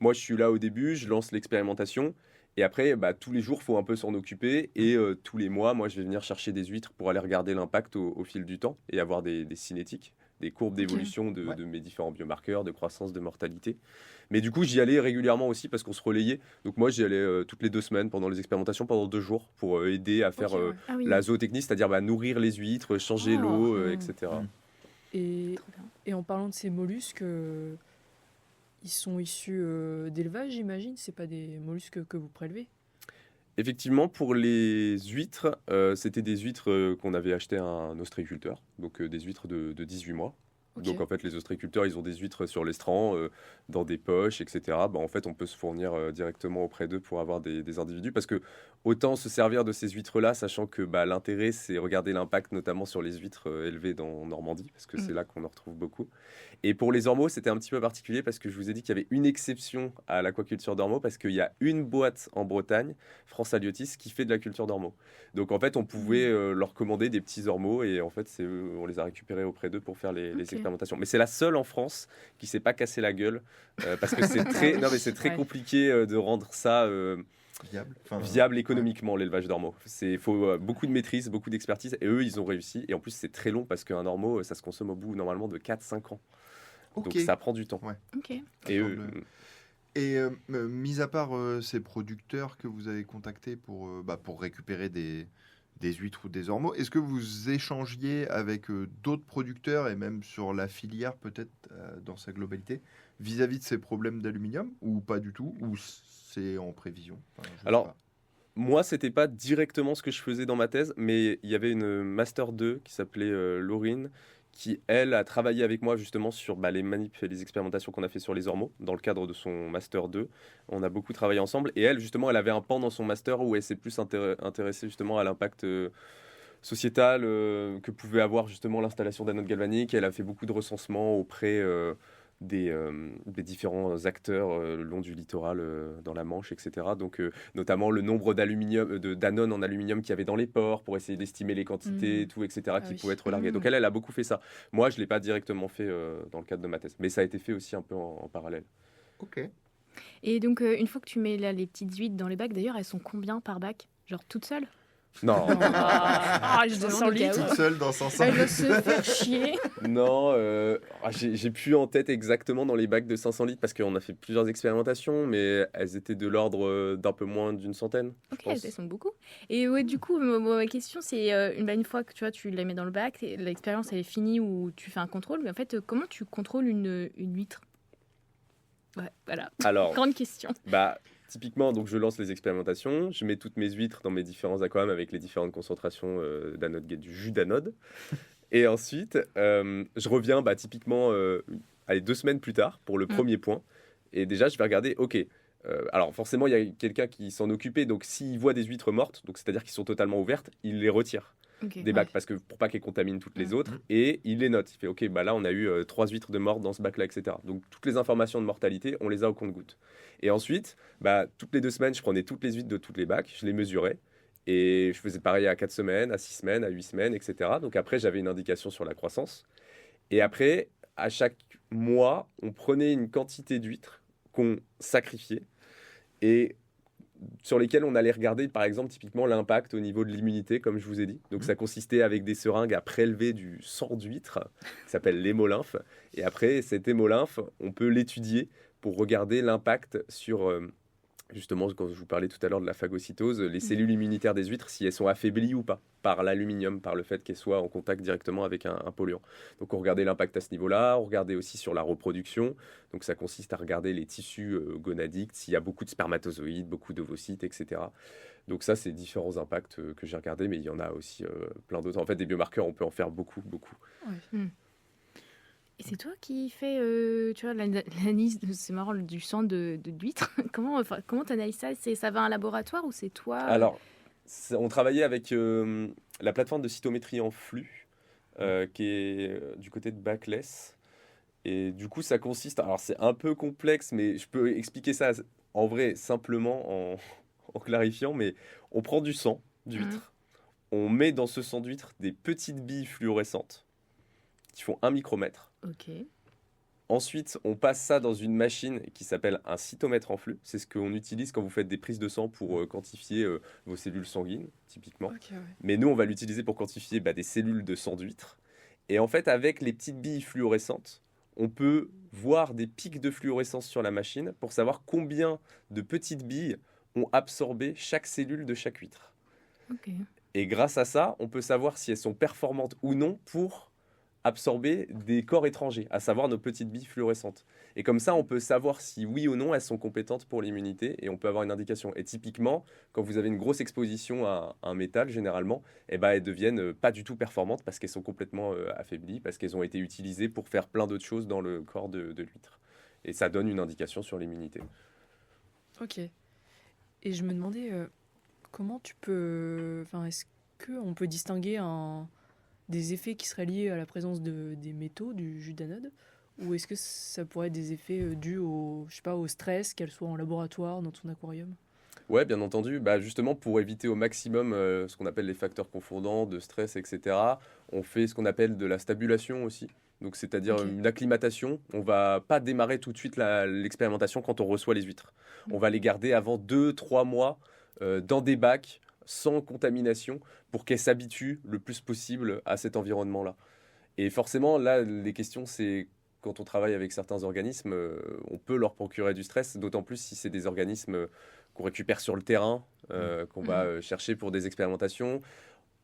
moi, je suis là au début, je lance l'expérimentation. Et après, tous les jours, il faut un peu s'en occuper. Et tous les mois, moi, je vais venir chercher des huîtres pour aller regarder l'impact au fil du temps et avoir des cinétiques, des courbes d'évolution de mes différents biomarqueurs, de croissance, de mortalité. Mais du coup, j'y allais régulièrement aussi parce qu'on se relayait. Donc moi, j'y allais toutes les 2 semaines pendant les expérimentations, pendant 2 jours, pour aider à faire Ah oui. la zootechnie, c'est-à-dire nourrir les huîtres, changer l'eau, etc. Et, Trop bien. et en parlant de ces mollusques, ils sont issus d'élevage, j'imagine. C'est pas des mollusques que vous prélevez. Effectivement, pour les huîtres, c'était des huîtres qu'on avait achetées à un ostréiculteur, donc des huîtres de 18 mois. Ok. Donc en fait, les ostréiculteurs, ils ont des huîtres sur l'estran, dans des poches, etc. En fait, on peut se fournir directement auprès d'eux pour avoir des individus, parce que autant se servir de ces huîtres-là, sachant que l'intérêt, c'est regarder l'impact notamment sur les huîtres élevées en Normandie, parce que c'est là qu'on en retrouve beaucoup. Et pour les ormeaux, c'était un petit peu particulier, parce que je vous ai dit qu'il y avait une exception à l'aquaculture d'ormeaux, parce qu'il y a une boîte en Bretagne, France Aliotis, qui fait de la culture d'ormeaux. Donc en fait, on pouvait leur commander des petits ormeaux, et en fait, on les a récupérés auprès d'eux pour faire les expérimentations. Mais c'est la seule en France qui s'est pas cassé la gueule, parce que c'est très, non, mais c'est très compliqué de rendre ça viable économiquement, l'élevage d'ormeaux. Il faut beaucoup de maîtrise, beaucoup d'expertise, et eux, ils ont réussi. Et en plus, c'est très long, parce qu'un ormeau, ça se consomme au bout normalement de 4-5 ans. Ok. Donc ça prend du temps. Ouais. Ok. Et eux, Et mis à part ces producteurs que vous avez contactés pour récupérer des huîtres ou des ormeaux, est-ce que vous échangiez avec d'autres producteurs et même sur la filière peut-être dans sa globalité vis-à-vis de ces problèmes d'aluminium ou pas du tout, ou c'est en prévision? Je sais Alors, pas. moi, c'était pas directement ce que je faisais dans ma thèse, mais il y avait une Master 2 qui s'appelait Laurine, qui, elle, a travaillé avec moi justement sur les manips et les expérimentations qu'on a fait sur les ormeaux dans le cadre de son Master 2. On a beaucoup travaillé ensemble. Et elle, justement, elle avait un pan dans son Master où elle s'est plus intéressée justement à l'impact sociétal que pouvait avoir justement l'installation d'anodes galvaniques. Elle a fait beaucoup de recensements auprès des différents acteurs le long du littoral dans la Manche, etc. Donc, notamment le nombre d'anones en aluminium qu'il y avait dans les ports pour essayer d'estimer les quantités, tout, etc., qui pouvaient être larguées. Donc, elle a beaucoup fait ça. Moi, je ne l'ai pas directement fait dans le cadre de ma thèse, mais ça a été fait aussi un peu en parallèle. Ok. Et donc, une fois que tu mets là les petites huîtres dans les bacs, d'ailleurs, elles sont combien par bac? Genre toutes seules? Non, Je demande 500 au cas où. Toute seule dans 500 Elle va se faire chier. non, j'ai plus en tête exactement dans les bacs de 500 litres parce qu'on a fait plusieurs expérimentations, mais elles étaient de l'ordre d'un peu moins d'une centaine. Ok, je pense. elles sont beaucoup. Et ouais, du coup, ma question, c'est une fois que tu la mets dans le bac, l'expérience elle est finie ou tu fais un contrôle, mais en fait, comment tu contrôles une huître? Ouais, voilà. Alors, Grande question. typiquement, donc je lance les expérimentations, je mets toutes mes huîtres dans mes différents aquariums avec les différentes concentrations du jus d'anode. Et ensuite, je reviens typiquement 2 semaines plus tard pour le premier point. Et déjà, je vais regarder, ok, alors forcément, il y a quelqu'un qui s'en occupait, donc s'il voit des huîtres mortes, donc c'est-à-dire qui sont totalement ouvertes, il les retire des bacs parce que pour pas qu'elles contaminent toutes les autres, et il les note. Il fait, ok, là, on a eu 3 huîtres de mortes dans ce bac-là, etc. Donc, toutes les informations de mortalité, on les a au compte-gouttes. Et ensuite, toutes les 2 semaines, je prenais toutes les huîtres de tous les bacs, je les mesurais, et je faisais pareil à 4 semaines, à 6 semaines, à 8 semaines, etc. Donc après, j'avais une indication sur la croissance. Et après, à chaque mois, on prenait une quantité d'huîtres qu'on sacrifiait et sur lesquelles on allait regarder, par exemple, typiquement l'impact au niveau de l'immunité, comme je vous ai dit. Donc ça consistait avec des seringues à prélever du sang d'huître, qui s'appelle l'hémolymphe. Et après, cet hémolymphe, on peut l'étudier pour regarder l'impact sur... justement, quand je vous parlais tout à l'heure de la phagocytose, les cellules immunitaires des huîtres, si elles sont affaiblies ou pas par l'aluminium, par le fait qu'elles soient en contact directement avec un polluant. Donc on regardait l'impact à ce niveau-là, on regardait aussi sur la reproduction. Donc ça consiste à regarder les tissus gonadiques, s'il y a beaucoup de spermatozoïdes, beaucoup d'ovocytes, etc. Donc ça, c'est différents impacts que j'ai regardés, mais il y en a aussi plein d'autres. En fait, des biomarqueurs, on peut en faire beaucoup, beaucoup. Ouais. Et c'est toi qui fais l'analyse, c'est marrant, du sang d'huître. Comment tu analyses ça? Ça va à un laboratoire ou c'est toi? Alors, on travaillait avec la plateforme de cytométrie en flux, qui est du côté de Backless. Et du coup, ça consiste... Alors, c'est un peu complexe, mais je peux expliquer ça en vrai, simplement, en clarifiant. Mais on prend du sang d'huître, on met dans ce sang d'huître des petites billes fluorescentes qui font 1 micromètre. Ok. Ensuite, on passe ça dans une machine qui s'appelle un cytomètre en flux. C'est ce qu'on utilise quand vous faites des prises de sang pour quantifier vos cellules sanguines, typiquement. Ok, ouais. Mais nous, on va l'utiliser pour quantifier des cellules de sang d'huître. Et en fait, avec les petites billes fluorescentes, on peut voir des pics de fluorescence sur la machine pour savoir combien de petites billes ont absorbé chaque cellule de chaque huître. Ok. Et grâce à ça, on peut savoir si elles sont performantes ou non pour absorber des corps étrangers, à savoir nos petites billes fluorescentes. Et comme ça, on peut savoir si oui ou non elles sont compétentes pour l'immunité et on peut avoir une indication. Et typiquement, quand vous avez une grosse exposition à un métal, généralement, elles deviennent pas du tout performantes parce qu'elles sont complètement affaiblies, parce qu'elles ont été utilisées pour faire plein d'autres choses dans le corps de l'huître. Et ça donne une indication sur l'immunité. Ok. Et je me demandais comment tu peux... Enfin, est-ce qu'on peut distinguer des effets qui seraient liés à la présence des métaux du jus d'anode, ou est-ce que ça pourrait être des effets dus au stress, qu'elle soit en laboratoire, dans ton aquarium? Ouais, bien entendu. Justement, pour éviter au maximum ce qu'on appelle les facteurs confondants, de stress, etc., on fait ce qu'on appelle de la stabulation aussi. Donc, c'est-à-dire Ok. une acclimatation. On va pas démarrer tout de suite l'expérimentation quand on reçoit les huîtres. On va les garder avant 2-3 mois dans des bacs sans contamination pour qu'elles s'habituent le plus possible à cet environnement-là. Et forcément, là, les questions, c'est quand on travaille avec certains organismes, on peut leur procurer du stress, d'autant plus si c'est des organismes qu'on récupère sur le terrain, qu'on va chercher pour des expérimentations.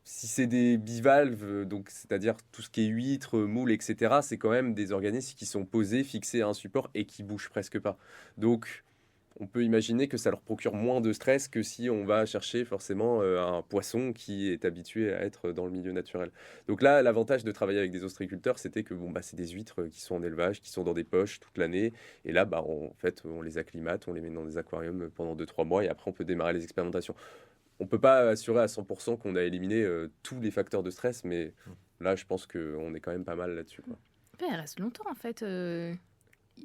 Si c'est des bivalves, donc c'est-à-dire tout ce qui est huîtres, moules, etc., c'est quand même des organismes qui sont posés, fixés à un support et qui bougent presque pas. Donc, on peut imaginer que ça leur procure moins de stress que si on va chercher forcément un poisson qui est habitué à être dans le milieu naturel. Donc là, l'avantage de travailler avec des ostréiculteurs, c'était que c'est des huîtres qui sont en élevage, qui sont dans des poches toute l'année. Et là, en fait, on les acclimate, on les met dans des aquariums pendant 2-3 mois et après, on peut démarrer les expérimentations. On ne peut pas assurer à 100% qu'on a éliminé tous les facteurs de stress, mais là, je pense qu'on est quand même pas mal là-dessus, quoi. Elle reste longtemps en fait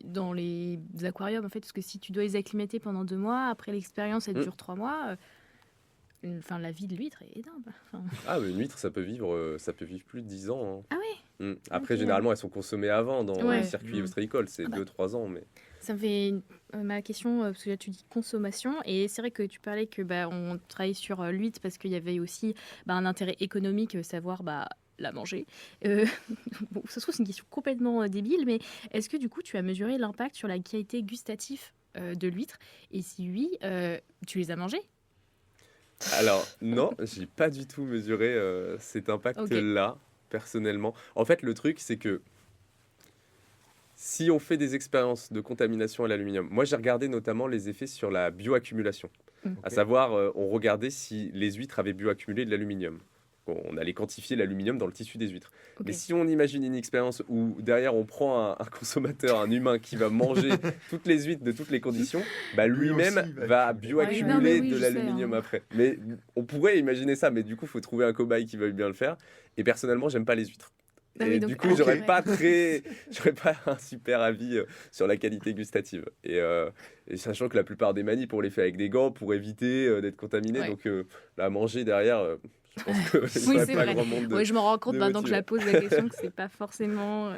dans les aquariums en fait, parce que si tu dois les acclimater pendant 2 mois, après l'expérience elle dure 3 mois, la vie de l'huître est énorme. Ah, mais une huître, ça peut vivre plus de 10 ans. Ah ouais. Après, Ok. généralement, elles sont consommées avant dans Ouais. le circuit ostréicole, c'est 2-3 ans. Mais... Ça me fait ma question, parce que là tu dis consommation, et c'est vrai que tu parlais que on travaille sur l'huître parce qu'il y avait aussi un intérêt économique, savoir la manger. Bon, ça se trouve c'est une question complètement débile, mais est-ce que du coup tu as mesuré l'impact sur la qualité gustative de l'huître, et si oui, tu les as mangées? Alors, non, j'ai pas du tout mesuré cet impact-là, personnellement. En fait, le truc, c'est que si on fait des expériences de contamination à l'aluminium, moi j'ai regardé notamment les effets sur la bioaccumulation. À savoir, on regardait si les huîtres avaient bioaccumulé de l'aluminium. On allait quantifier l'aluminium dans le tissu des huîtres. Ok. Mais si on imagine une expérience où derrière on prend un consommateur, un humain qui va manger toutes les huîtres de toutes les conditions, lui-même aussi, il va va accumuler. bioaccumuler Ouais, non, mais oui, de je sais, l'aluminium hein. après. Mais on pourrait imaginer ça, mais du coup il faut trouver un cobaye qui veuille bien le faire. Et personnellement, j'aime pas les huîtres. Ah Et oui, donc, du coup, ok. j'aurais pas un super avis sur la qualité gustative. Et sachant que la plupart des manips, on les fait avec des gants pour éviter d'être contaminé. Ouais. Donc, la manger derrière, je pense que Oui, n'y aurait c'est pas vrai. grand monde. Oui, je m'en rends compte de maintenant que je la motiver. pose la question, que c'est pas forcément.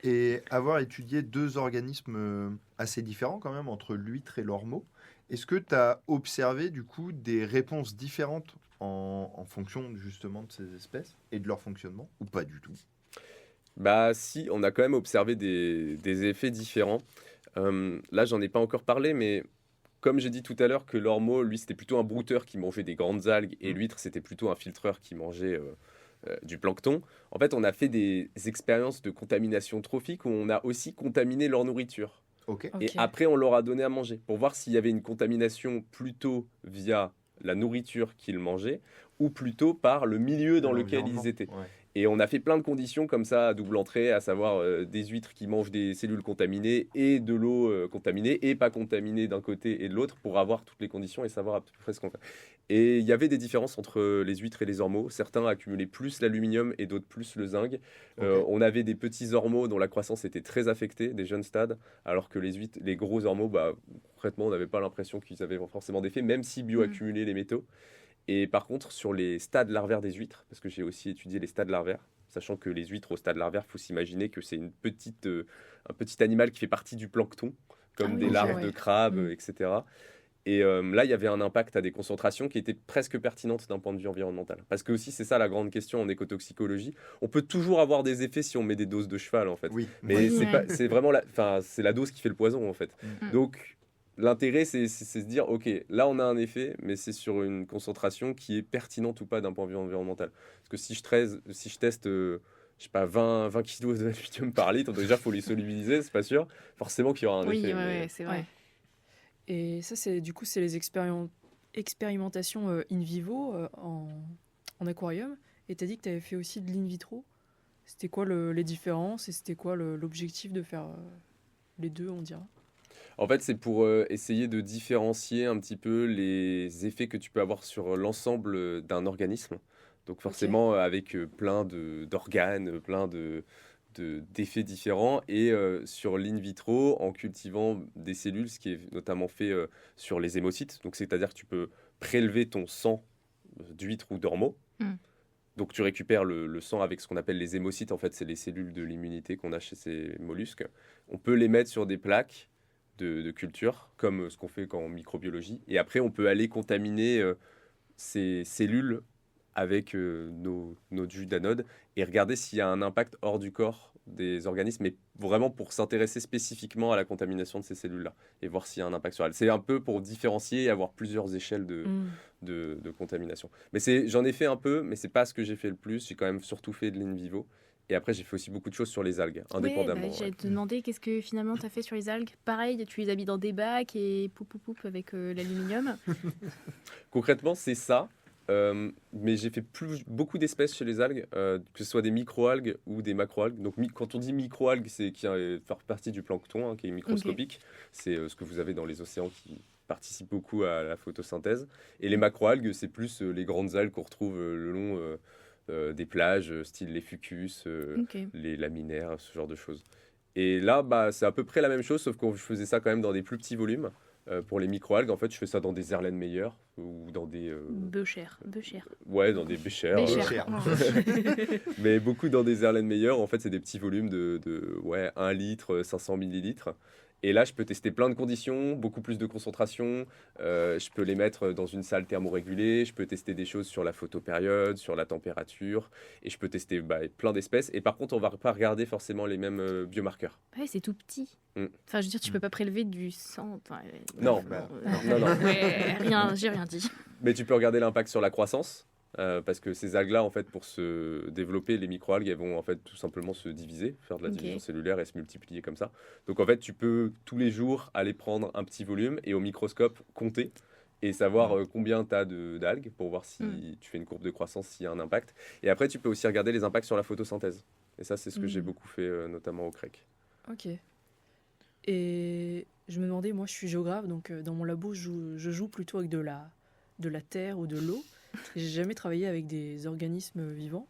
Et avoir étudié 2 organismes assez différents quand même, entre l'huître et l'ormeau, est-ce que tu as observé du coup des réponses différentes en fonction justement de ces espèces et de leur fonctionnement, ou pas du tout? Si, on a quand même observé des effets différents. Là, j'en ai pas encore parlé, mais comme j'ai dit tout à l'heure que l'ormeau, lui, c'était plutôt un brouteur qui mangeait des grandes algues et l'huître, c'était plutôt un filtreur qui mangeait du plancton. En fait, on a fait des expériences de contamination trophique où on a aussi contaminé leur nourriture. Ok. Ok. Et après, on leur a donné à manger pour voir s'il y avait une contamination plutôt via la nourriture qu'ils mangeaient ou plutôt par le milieu dans lequel L'environnement. ils étaient. Ouais. Et on a fait plein de conditions comme ça à double entrée, à savoir des huîtres qui mangent des cellules contaminées et de l'eau contaminée et pas contaminée d'un côté et de l'autre pour avoir toutes les conditions et savoir à peu près ce qu'on fait. Et il y avait des différences entre les huîtres et les ormeaux. Certains accumulaient plus l'aluminium et d'autres plus le zinc. On avait des petits ormeaux dont la croissance était très affectée, des jeunes stades, alors que les huîtres, les gros ormeaux, concrètement, on n'avait pas l'impression qu'ils avaient forcément d'effet, même si bioaccumulaient les métaux. Et par contre, sur les stades larvaires des huîtres, parce que j'ai aussi étudié les stades larvaires, sachant que les huîtres au stade larvaire, il faut s'imaginer que c'est un petit animal qui fait partie du plancton, comme des larves de crabes, etc. Et là, il y avait un impact à des concentrations qui étaient presque pertinentes d'un point de vue environnemental. Parce que aussi, c'est ça la grande question en écotoxicologie. On peut toujours avoir des effets si on met des doses de cheval, en fait. Oui. Mais c'est vraiment c'est la dose qui fait le poison, en fait. Donc, l'intérêt, c'est de se dire, OK, là, on a un effet, mais c'est sur une concentration qui est pertinente ou pas d'un point de vue environnemental. Parce que si je teste... je sais pas, 20 kilos de aluminium par litre, déjà, il faut les solubiliser, c'est pas sûr. Forcément qu'il y aura un effet. Oui, c'est vrai. Ouais. Et ça, c'est les expérimentations in vivo en aquarium. Et tu as dit que tu avais fait aussi de l'in vitro. C'était quoi les différences et c'était quoi l'objectif de faire les deux, on dira? En fait, c'est pour essayer de différencier un petit peu les effets que tu peux avoir sur l'ensemble d'un organisme. Donc forcément, avec plein d'organes, plein d'effets différents. Et sur l'in vitro, en cultivant des cellules, ce qui est notamment fait sur les hémocytes. Donc c'est-à-dire que tu peux prélever ton sang d'huître ou d'ormeau. Donc tu récupères le sang avec ce qu'on appelle les hémocytes. En fait, c'est les cellules de l'immunité qu'on a chez ces mollusques. On peut les mettre sur des plaques de culture, comme ce qu'on fait en microbiologie. Et après, on peut aller contaminer ces cellules avec nos jus d'anode et regarder s'il y a un impact hors du corps des organismes, mais vraiment pour s'intéresser spécifiquement à la contamination de ces cellules-là et voir s'il y a un impact sur elles. C'est un peu pour différencier et avoir plusieurs échelles de contamination. Mais j'en ai fait un peu, mais c'est pas ce que j'ai fait le plus. J'ai quand même surtout fait de l'in vivo. Et après, j'ai fait aussi beaucoup de choses sur les algues, indépendamment. J'allais te demander qu'est-ce que finalement tu as fait sur les algues. Pareil, tu les as mis dans des bacs et poup avec l'aluminium. Concrètement, c'est ça. Mais j'ai fait beaucoup d'espèces chez les algues, que ce soit des micro-algues ou des macro-algues. Donc quand on dit micro-algues, c'est qui fait partie du plancton, qui est microscopique. C'est ce que vous avez dans les océans qui participent beaucoup à la photosynthèse. Et les macro-algues, c'est plus les grandes algues qu'on retrouve le long des plages, style les fucus, les laminaires, ce genre de choses. Et là, c'est à peu près la même chose, sauf que je faisais ça quand même dans des plus petits volumes. Pour les microalgues, en fait, je fais ça dans des Erlenmeyer ou dans des... Béchers. Ouais, dans des béchers. Mais beaucoup dans des Erlenmeyer. En fait, c'est des petits volumes de 1 litre, 500 millilitres. Et là, je peux tester plein de conditions, beaucoup plus de concentration. Je peux les mettre dans une salle thermorégulée. Je peux tester des choses sur la photopériode, sur la température. Et je peux tester plein d'espèces. Et par contre, on ne va pas regarder forcément les mêmes biomarqueurs. Ouais, c'est tout petit. Enfin, je veux dire, tu peux pas prélever du sang. Non. Ouais, j'ai rien dit. Mais tu peux regarder l'impact sur la croissance. Parce que ces algues-là, en fait, pour se développer, les microalgues, elles vont en fait tout simplement se diviser, faire de la division cellulaire et se multiplier comme ça. Donc en fait, tu peux tous les jours aller prendre un petit volume et au microscope compter et savoir combien tu as d'algues pour voir si tu fais une courbe de croissance, s'il y a un impact. Et après, tu peux aussi regarder les impacts sur la photosynthèse. Et ça, c'est ce que j'ai beaucoup fait, notamment au CREC. Ok. Et je me demandais, moi, je suis géographe, donc dans mon labo, je joue plutôt avec de la terre ou de l'eau. J'ai jamais travaillé avec des organismes vivants.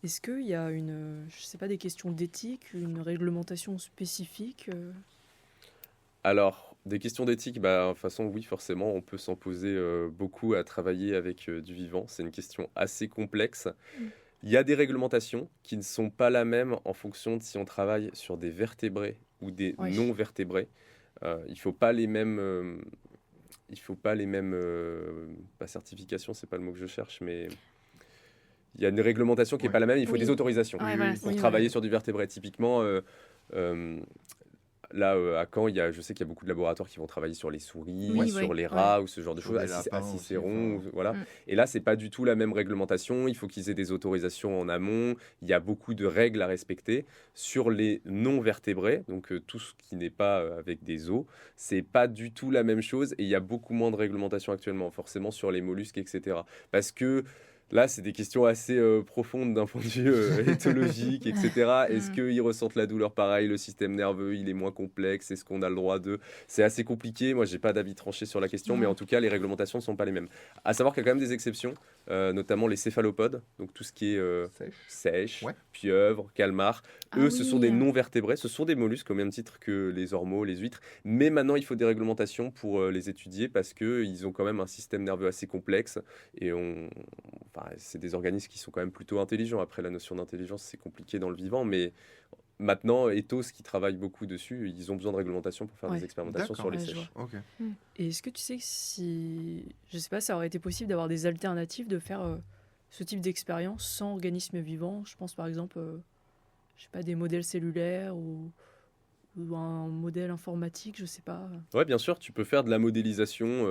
Est-ce qu'il y a des questions d'éthique, une réglementation spécifique Alors, des questions d'éthique, de toute façon, oui, forcément, on peut s'en poser beaucoup à travailler avec du vivant. C'est une question assez complexe. Il y a des réglementations qui ne sont pas la même en fonction de si on travaille sur des vertébrés ou des non-vertébrés. Il ne faut pas les mêmes... pas certification, c'est pas le mot que je cherche, mais il y a une réglementation qui n'est pas la même. Il faut des autorisations pour travailler sur du vertébré. Typiquement, là, à Caen, je sais qu'il y a beaucoup de laboratoires qui vont travailler sur les souris, sur les rats ou ce genre de choses, à Cicéron, voilà. Et là, c'est pas du tout la même réglementation. Il faut qu'ils aient des autorisations en amont. Il y a beaucoup de règles à respecter. Sur les non-vertébrés, donc tout ce qui n'est pas avec des os, c'est pas du tout la même chose. Et il y a beaucoup moins de réglementation actuellement, forcément sur les mollusques, etc. Parce que là, c'est des questions assez profondes d'un point de vue éthologique, etc. Est-ce qu'ils ressentent la douleur pareil? Le système nerveux, il est moins complexe? Est-ce qu'on a le droit de... C'est assez compliqué. Moi, j'ai pas d'avis tranché sur la question, mais en tout cas, les réglementations ne sont pas les mêmes. À savoir qu'il y a quand même des exceptions, notamment les céphalopodes, donc tout ce qui est sèche, pieuvre, calmar. Eux, ce sont des non-vertébrés. Ce sont des mollusques au même titre que les ormeaux, les huîtres. Mais maintenant, il faut des réglementations pour les étudier parce qu'ils ont quand même un système nerveux assez complexe et c'est des organismes qui sont quand même plutôt intelligents. Après, la notion d'intelligence, c'est compliqué dans le vivant, mais maintenant, Ethos, qui travaille beaucoup dessus, ils ont besoin de réglementation pour faire des expérimentations D'accord. sur les Ouais, je sèches. Ok. Et est-ce que tu sais que si, je sais pas, ça aurait été possible d'avoir des alternatives de faire ce type d'expérience sans organismes vivants? Je pense par exemple, je sais pas, des modèles cellulaires ou un modèle informatique, je sais pas. Ouais, bien sûr, tu peux faire de la modélisation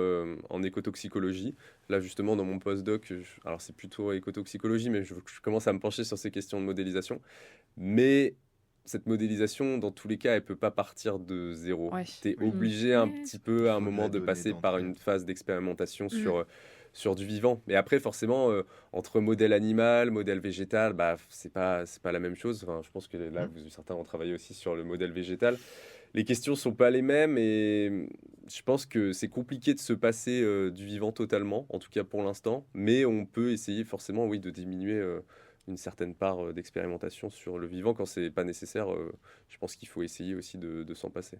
en écotoxicologie. Là, justement, dans mon postdoc, alors c'est plutôt écotoxicologie, mais je commence à me pencher sur ces questions de modélisation. Mais cette modélisation, dans tous les cas, elle peut pas partir de zéro. Ouais. Tu es Oui. obligé un Ouais. petit peu, à un Faut de moment, la de donnée passer par d'entrée. une phase d'expérimentation sur du vivant. Mais après, forcément, entre modèle animal, modèle végétal, bah, c'est pas la même chose. Enfin, je pense que là, certains ont travaillé aussi sur le modèle végétal. Les questions sont pas les mêmes et je pense que c'est compliqué de se passer du vivant totalement, en tout cas pour l'instant. Mais on peut essayer forcément, oui, de diminuer une certaine part d'expérimentation sur le vivant quand c'est pas nécessaire. Je pense qu'il faut essayer aussi de s'en passer.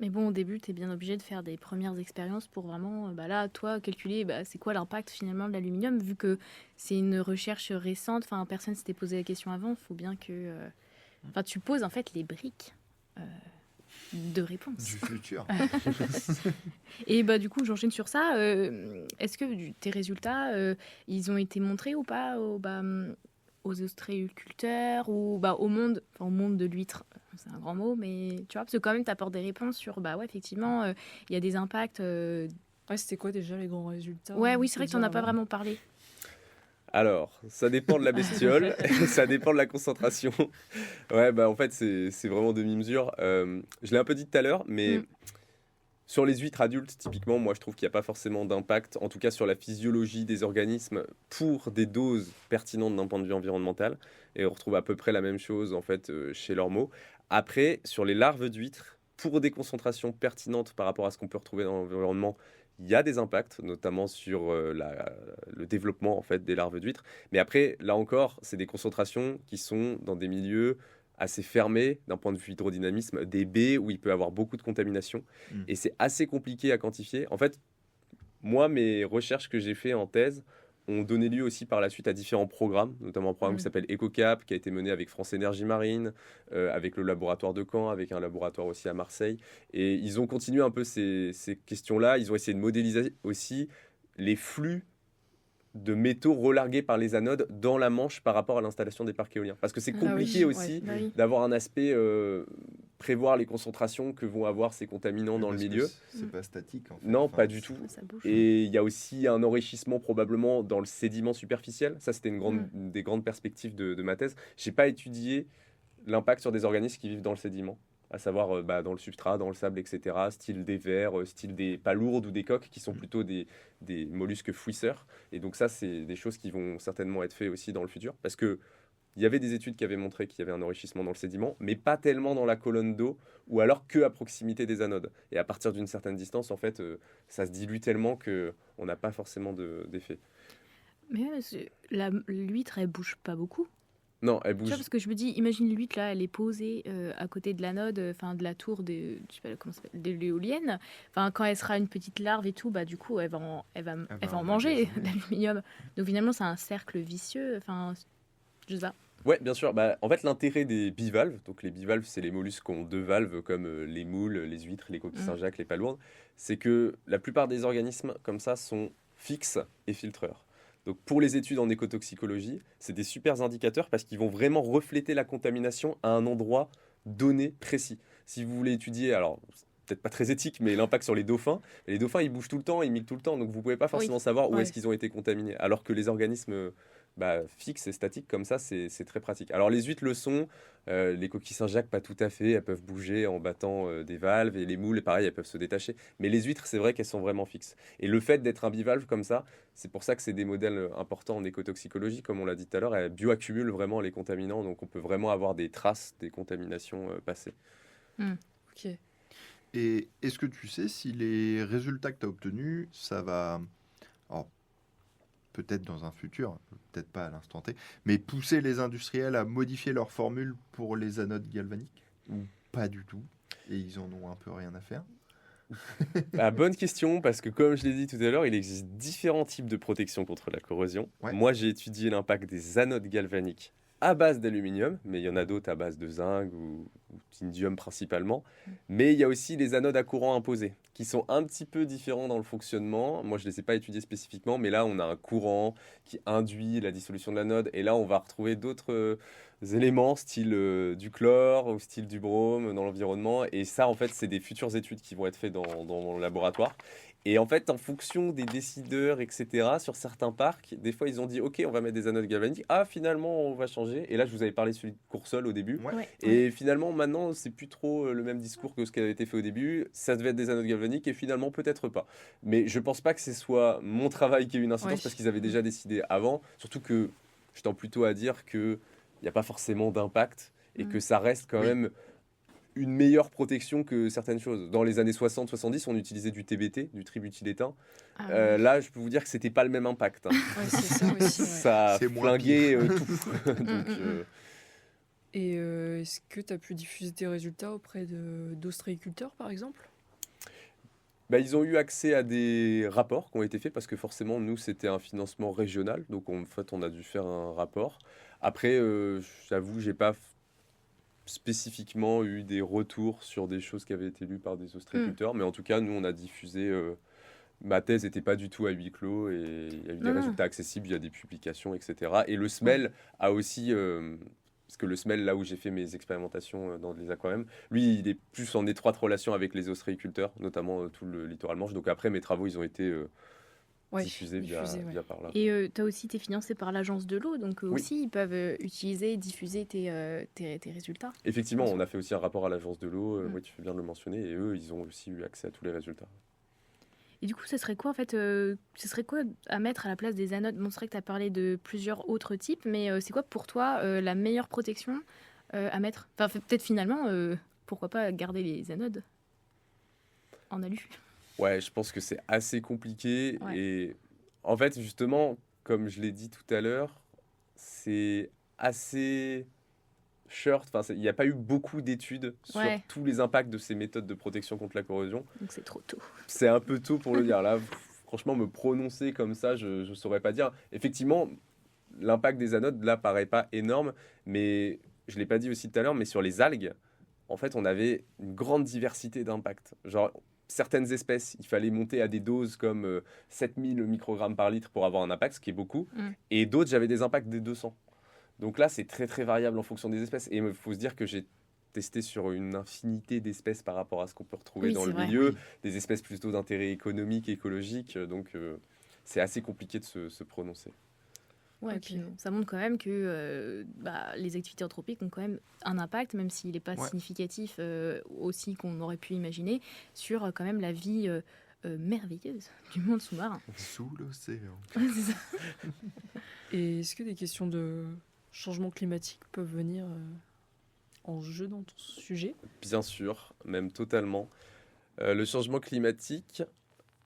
Mais bon, au début, tu es bien obligé de faire des premières expériences pour vraiment, là, toi, calculer c'est quoi l'impact finalement de l'aluminium, vu que c'est une recherche récente, enfin, personne s'était posé la question avant, il faut bien que... tu poses en fait les briques de réponse. Du futur. Et du coup, j'enchaîne sur ça. Est-ce que tes résultats, ils ont été montrés ou pas aux ostréiculteurs ou au monde de l'huître? C'est un grand mot, mais tu vois, parce que quand même, tu apportes des réponses sur, ouais, effectivement, il y a des impacts. Ouais, c'était quoi déjà les grands résultats? Ouais, oui, c'est vrai que tu n'en as pas vraiment parlé. Alors, ça dépend de la bestiole, ça dépend de la concentration. Ouais, en fait, c'est vraiment demi-mesure. Je l'ai un peu dit tout à l'heure, mais sur les huîtres adultes, typiquement, moi, je trouve qu'il n'y a pas forcément d'impact, en tout cas sur la physiologie des organismes, pour des doses pertinentes d'un point de vue environnemental. Et on retrouve à peu près la même chose, en fait, chez l'ormeau. Après, sur les larves d'huîtres, pour des concentrations pertinentes par rapport à ce qu'on peut retrouver dans l'environnement, il y a des impacts, notamment sur le développement en fait, des larves d'huîtres. Mais après, là encore, c'est des concentrations qui sont dans des milieux assez fermés d'un point de vue hydrodynamisme, des baies où il peut y avoir beaucoup de contamination. Et c'est assez compliqué à quantifier. En fait, moi, mes recherches que j'ai fait en thèse ont donné lieu aussi par la suite à différents programmes, notamment un programme qui s'appelle EcoCap, qui a été mené avec France Énergie Marine, avec le laboratoire de Caen, avec un laboratoire aussi à Marseille. Et ils ont continué un peu ces questions-là. Ils ont essayé de modéliser aussi les flux de métaux relargués par les anodes dans la Manche par rapport à l'installation des parcs éoliens. Parce que c'est compliqué aussi d'avoir un aspect... prévoir les concentrations que vont avoir ces contaminants dans le milieu. C'est pas statique en fait. Non, pas du tout. Ça bouge. Et il y a aussi un enrichissement probablement dans le sédiment superficiel. Ça, c'était une des grandes perspectives de ma thèse. Je n'ai pas étudié l'impact sur des organismes qui vivent dans le sédiment, à savoir dans le substrat, dans le sable, etc., style des vers, style des palourdes ou des coques, qui sont plutôt des mollusques fouisseurs. Et donc ça, c'est des choses qui vont certainement être faites aussi dans le futur, parce que il y avait des études qui avaient montré qu'il y avait un enrichissement dans le sédiment, mais pas tellement dans la colonne d'eau, ou alors que à proximité des anodes. Et à partir d'une certaine distance, en fait, ça se dilue tellement qu'on n'a pas forcément d'effet. Mais l'huître, elle bouge pas beaucoup. Non, elle Tu bouge. vois, parce que je me dis, imagine l'huître, là, elle est posée à côté de l'anode, de la tour je sais pas comment ça s'appelle, de l'éolienne. Quand elle sera une petite larve et tout, du coup, elle va en manger, l'aluminium. Donc finalement, c'est un cercle vicieux. Je sais pas. Ouais, bien sûr. En fait, l'intérêt des bivalves, donc les bivalves, c'est les mollusques qui ont deux valves, comme les moules, les huîtres, les coquilles Saint-Jacques, les palourdes, c'est que la plupart des organismes comme ça sont fixes et filtreurs. Donc pour les études en écotoxicologie, c'est des super indicateurs parce qu'ils vont vraiment refléter la contamination à un endroit donné, précis. Si vous voulez étudier, alors peut-être pas très éthique, mais l'impact sur les dauphins ils bougent tout le temps, ils migrent tout le temps, donc vous pouvez pas forcément savoir où est-ce qu'ils ont été contaminés. Alors que les organismes fixes et statiques comme ça, c'est très pratique. Alors les huîtres le sont, les coquilles Saint-Jacques pas tout à fait, elles peuvent bouger en battant des valves, et les moules, pareil, elles peuvent se détacher. Mais les huîtres, c'est vrai qu'elles sont vraiment fixes. Et le fait d'être un bivalve comme ça, c'est pour ça que c'est des modèles importants en écotoxicologie, comme on l'a dit tout à l'heure, elles bioaccumulent vraiment les contaminants, donc on peut vraiment avoir des traces des contaminations passées. Ok. Et est-ce que tu sais si les résultats que tu as obtenus, ça va, alors, peut-être dans un futur, peut-être pas à l'instant T, mais pousser les industriels à modifier leur formule pour les anodes galvaniques? Ou pas du tout? Et ils en ont un peu rien à faire? Bonne question, parce que comme je l'ai dit tout à l'heure, il existe différents types de protection contre la corrosion. Ouais. Moi, j'ai étudié l'impact des anodes galvaniques à base d'aluminium, mais il y en a d'autres à base de zinc ou d'indium principalement. Mais il y a aussi les anodes à courant imposé, qui sont un petit peu différents dans le fonctionnement. Moi, je ne les ai pas étudiés spécifiquement, mais là, on a un courant qui induit la dissolution de l'anode. Et là, on va retrouver d'autres éléments, style du chlore ou style du brome dans l'environnement. Et ça, en fait, c'est des futures études qui vont être faites dans le laboratoire. Et en fait, en fonction des décideurs, etc., sur certains parcs, des fois, ils ont dit « Ok, on va mettre des anodes galvaniques. Ah, finalement, on va changer. » Et là, je vous avais parlé de celui de Coursol au début. Ouais. Ouais. Et finalement, maintenant, c'est plus trop le même discours que ce qui avait été fait au début. Ça devait être des anodes galvaniques et finalement, peut-être pas. Mais je pense pas que ce soit mon travail qui ait eu une incidence Ouais. parce qu'ils avaient déjà décidé avant. Surtout que je tends plutôt à dire qu'il n'y a pas forcément d'impact et que ça reste quand Oui. même une meilleure protection que certaines choses. Dans les années 60-70, on utilisait du TBT, du tributylétain. Ah ouais. Là, je peux vous dire que c'était pas le même impact. Hein. Ouais, c'est ça aussi. Ouais. Ça a C'est moins flingué tout. Donc, Et est-ce que tu as pu diffuser tes résultats auprès d'ostréiculteurs, par exemple? ils ont eu accès à des rapports qui ont été faits parce que forcément, nous, c'était un financement régional. Donc, en fait, on a dû faire un rapport. Après, j'avoue, j'ai pas spécifiquement eu des retours sur des choses qui avaient été lues par des ostréiculteurs. Mais en tout cas, nous, on a diffusé... ma thèse n'était pas du tout à huis clos et il y a eu des Non. résultats accessibles, il y a des publications, etc. Et le SMEL a aussi... parce que le SMEL, là où j'ai fait mes expérimentations dans les aquariums, lui, il est plus en étroite relation avec les ostréiculteurs, notamment tout le littoral Manche. Donc après, mes travaux, ils ont été diffusés via par là. Et tu as aussi été financé par l'agence de l'eau, donc Oui. aussi ils peuvent utiliser, diffuser tes résultats. Effectivement, on a fait aussi un rapport à l'agence de l'eau, Mm. oui, tu fais bien de le mentionner, et eux, ils ont aussi eu accès à tous les résultats. Et du coup, ce serait quoi en fait ce serait quoi à mettre à la place des anodes? Bon, c'est vrai que tu as parlé de plusieurs autres types, mais c'est quoi pour toi la meilleure protection à mettre? Enfin, peut-être finalement, pourquoi pas garder les anodes en alu? Ouais, je pense que c'est assez compliqué. Ouais. Et en fait, justement, comme je l'ai dit tout à l'heure, c'est assez short. Enfin, il n'y a pas eu beaucoup d'études sur Ouais. tous les impacts de ces méthodes de protection contre la corrosion. Donc c'est trop tôt. C'est un peu tôt pour le dire. Là, franchement, me prononcer comme ça, je ne saurais pas dire. Effectivement, l'impact des anodes, là, paraît pas énorme. Mais je ne l'ai pas dit aussi tout à l'heure, mais sur les algues, en fait, on avait une grande diversité d'impacts. Genre, certaines espèces, il fallait monter à des doses comme 7000 microgrammes par litre pour avoir un impact, ce qui est beaucoup. Mm. Et d'autres, j'avais des impacts des 200. Donc là, c'est très très variable en fonction des espèces. Et il faut se dire que j'ai testé sur une infinité d'espèces par rapport à ce qu'on peut retrouver Oui, dans c'est le vrai. milieu. Des espèces plutôt d'intérêt économique, écologique. Donc c'est assez compliqué de se prononcer. Ouais, et Ok. puis ça montre quand même que les activités anthropiques ont quand même un impact, même s'il n'est pas Ouais. significatif aussi qu'on aurait pu imaginer, sur quand même la vie merveilleuse du monde sous-marin. Sous l'océan. Ouais, c'est ça. Et est-ce que des questions de changement climatique peuvent venir en jeu dans ton sujet? Bien sûr, même totalement. Le changement climatique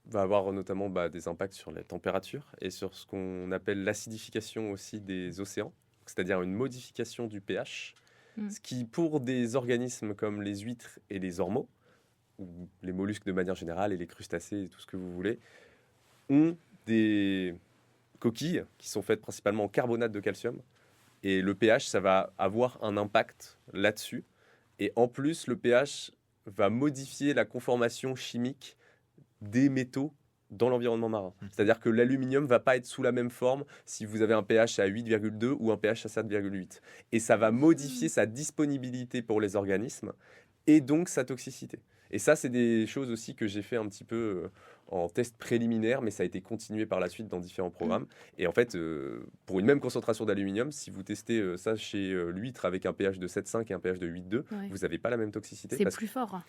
va avoir notamment des impacts sur la température et sur ce qu'on appelle l'acidification aussi des océans, c'est-à-dire une modification du pH, ce qui pour des organismes comme les huîtres et les ormeaux, ou les mollusques de manière générale et les crustacés et tout ce que vous voulez, ont des coquilles qui sont faites principalement en carbonate de calcium. Et le pH, ça va avoir un impact là-dessus. Et en plus, le pH va modifier la conformation chimique des métaux dans l'environnement marin. C'est-à-dire que l'aluminium ne va pas être sous la même forme si vous avez un pH à 8,2 ou un pH à 7,8. Et ça va modifier sa disponibilité pour les organismes et donc sa toxicité. Et ça, c'est des choses aussi que j'ai fait un petit peu en test préliminaire, mais ça a été continué par la suite dans différents programmes. Et en fait, pour une même concentration d'aluminium, si vous testez ça chez l'huître avec un pH de 7,5 et un pH de 8,2, Ouais. vous n'avez pas la même toxicité. C'est parce plus fort.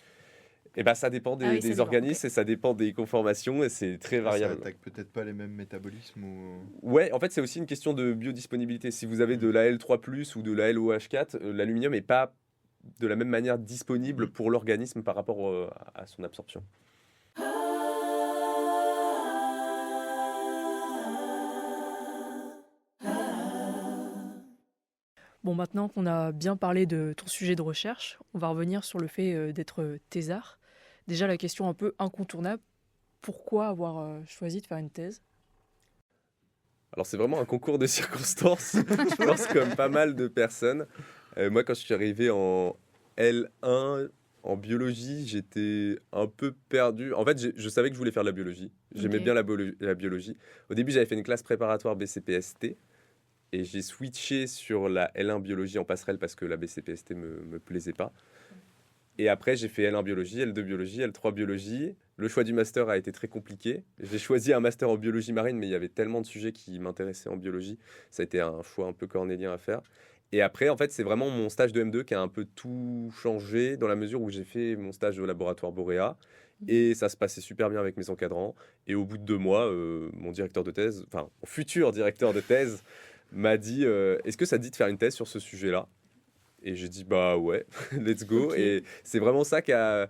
Et ça dépend des, Ah oui, ça des dépend, organismes ok. et ça dépend des conformations et c'est très Ça variable. attaque peut-être pas les mêmes métabolismes ou... Ouais, en fait, c'est aussi une question de biodisponibilité. Si vous avez de la L3+, ou de la LOH4, l'aluminium n'est pas de la même manière disponible pour l'organisme par rapport à son absorption. Bon, maintenant qu'on a bien parlé de ton sujet de recherche, on va revenir sur le fait d'être thésard. Déjà, la question un peu incontournable, pourquoi avoir choisi de faire une thèse? Alors c'est vraiment un concours de circonstances, je pense comme pas mal de personnes. Moi quand je suis arrivé en L1 en biologie, j'étais un peu perdu. En fait, je savais que je voulais faire de la biologie. J'aimais Ok. bien la biologie. Au début, j'avais fait une classe préparatoire BCPST et j'ai switché sur la L1 biologie en passerelle parce que la BCPST me plaisait pas. Et après, j'ai fait L1 biologie, L2 biologie, L3 biologie. Le choix du master a été très compliqué. J'ai choisi un master en biologie marine, mais il y avait tellement de sujets qui m'intéressaient en biologie. Ça a été un choix un peu cornélien à faire. Et après, en fait, c'est vraiment mon stage de M2 qui a un peu tout changé dans la mesure où j'ai fait mon stage au laboratoire Boréa. Et ça se passait super bien avec mes encadrants. Et au bout de 2 mois, mon directeur de thèse, enfin, mon futur directeur de thèse, m'a dit est-ce que ça te dit de faire une thèse sur ce sujet-là? Et j'ai dit bah ouais, let's go. Ok. Et c'est vraiment ça qui a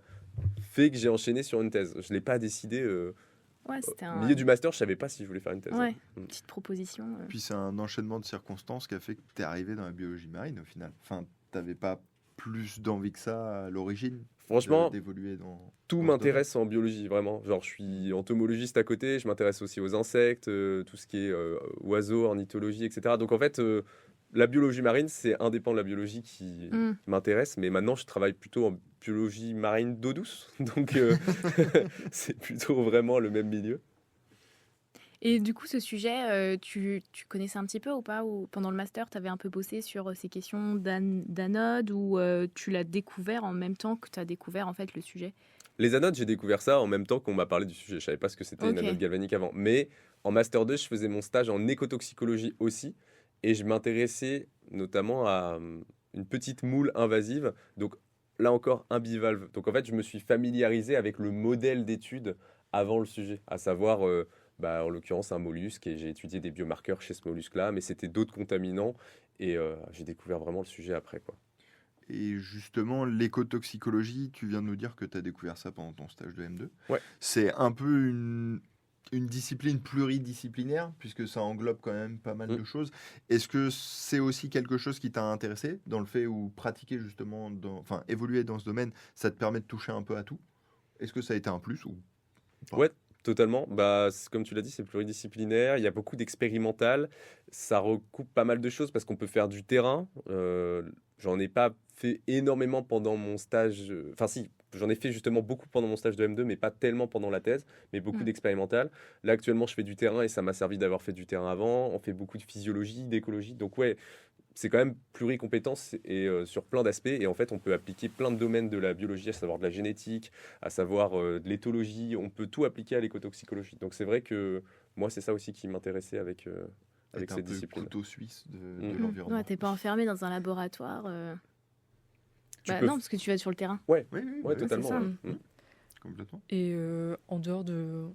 fait que j'ai enchaîné sur une thèse. Je ne l'ai pas décidé. Ouais, c'était Au milieu du master, je ne savais pas si je voulais faire une thèse. Ouais, Mm. petite proposition. Puis c'est un enchaînement de circonstances qui a fait que tu es arrivé dans la biologie marine au final. Enfin, t'avais pas plus d'envie que ça à l'origine Franchement, d'évoluer dans tout dans ce m'intéresse en biologie, vraiment. Genre, je suis entomologiste à côté, je m'intéresse aussi aux insectes, tout ce qui est oiseaux, ornithologie, etc. Donc en fait, la biologie marine, c'est un des pans de la biologie qui Mm. m'intéresse. Mais maintenant, je travaille plutôt en biologie marine d'eau douce. Donc c'est plutôt vraiment le même milieu. Et du coup, ce sujet, tu connaissais un petit peu ou pas? Ou pendant le master, tu avais un peu bossé sur ces questions d'anode ou tu l'as découvert en même temps que tu as découvert en fait le sujet? Les anodes, j'ai découvert ça en même temps qu'on m'a parlé du sujet. Je savais pas ce que c'était une Ok. anode galvanique avant. Mais en Master 2, je faisais mon stage en écotoxicologie aussi. Et je m'intéressais notamment à une petite moule invasive. Donc là encore, un bivalve. Donc en fait, je me suis familiarisé avec le modèle d'étude avant le sujet. À savoir, en l'occurrence, un mollusque. Et j'ai étudié des biomarqueurs chez ce mollusque-là. Mais c'était d'autres contaminants. Et j'ai découvert vraiment le sujet après, quoi. Et justement, l'écotoxicologie, tu viens de nous dire que tu as découvert ça pendant ton stage de M2. Ouais. C'est un peu une discipline pluridisciplinaire, puisque ça englobe quand même pas mal Mm. de choses. Est-ce que c'est aussi quelque chose qui t'a intéressé dans le fait où pratiquer justement, enfin évoluer dans ce domaine, ça te permet de toucher un peu à tout? Est-ce que ça a été un plus ou pas? Ouais, totalement. Comme tu l'as dit, c'est pluridisciplinaire. Il y a beaucoup d'expérimental. Ça recoupe pas mal de choses parce qu'on peut faire du terrain. J'en ai pas fait énormément pendant mon stage. Enfin, si, j'en ai fait justement beaucoup pendant mon stage de M2, mais pas tellement pendant la thèse, mais beaucoup Mm. d'expérimental. Là, actuellement, je fais du terrain et ça m'a servi d'avoir fait du terrain avant. On fait beaucoup de physiologie, d'écologie. Donc, ouais, c'est quand même pluricompétence et sur plein d'aspects. Et en fait, on peut appliquer plein de domaines de la biologie, à savoir de la génétique, à savoir de l'éthologie. On peut tout appliquer à l'écotoxicologie. Donc c'est vrai que moi, c'est ça aussi qui m'intéressait avec Être un cette peu discipline. couteau suisse de Mm. l'environnement. Ouais, t'es pas enfermé dans un laboratoire. Tu Bah peux non, parce que tu vas sur le terrain. Ouais, Oui, oui, ouais, bah, totalement. ça. Ouais. Mm. complètement. Et en dehors de,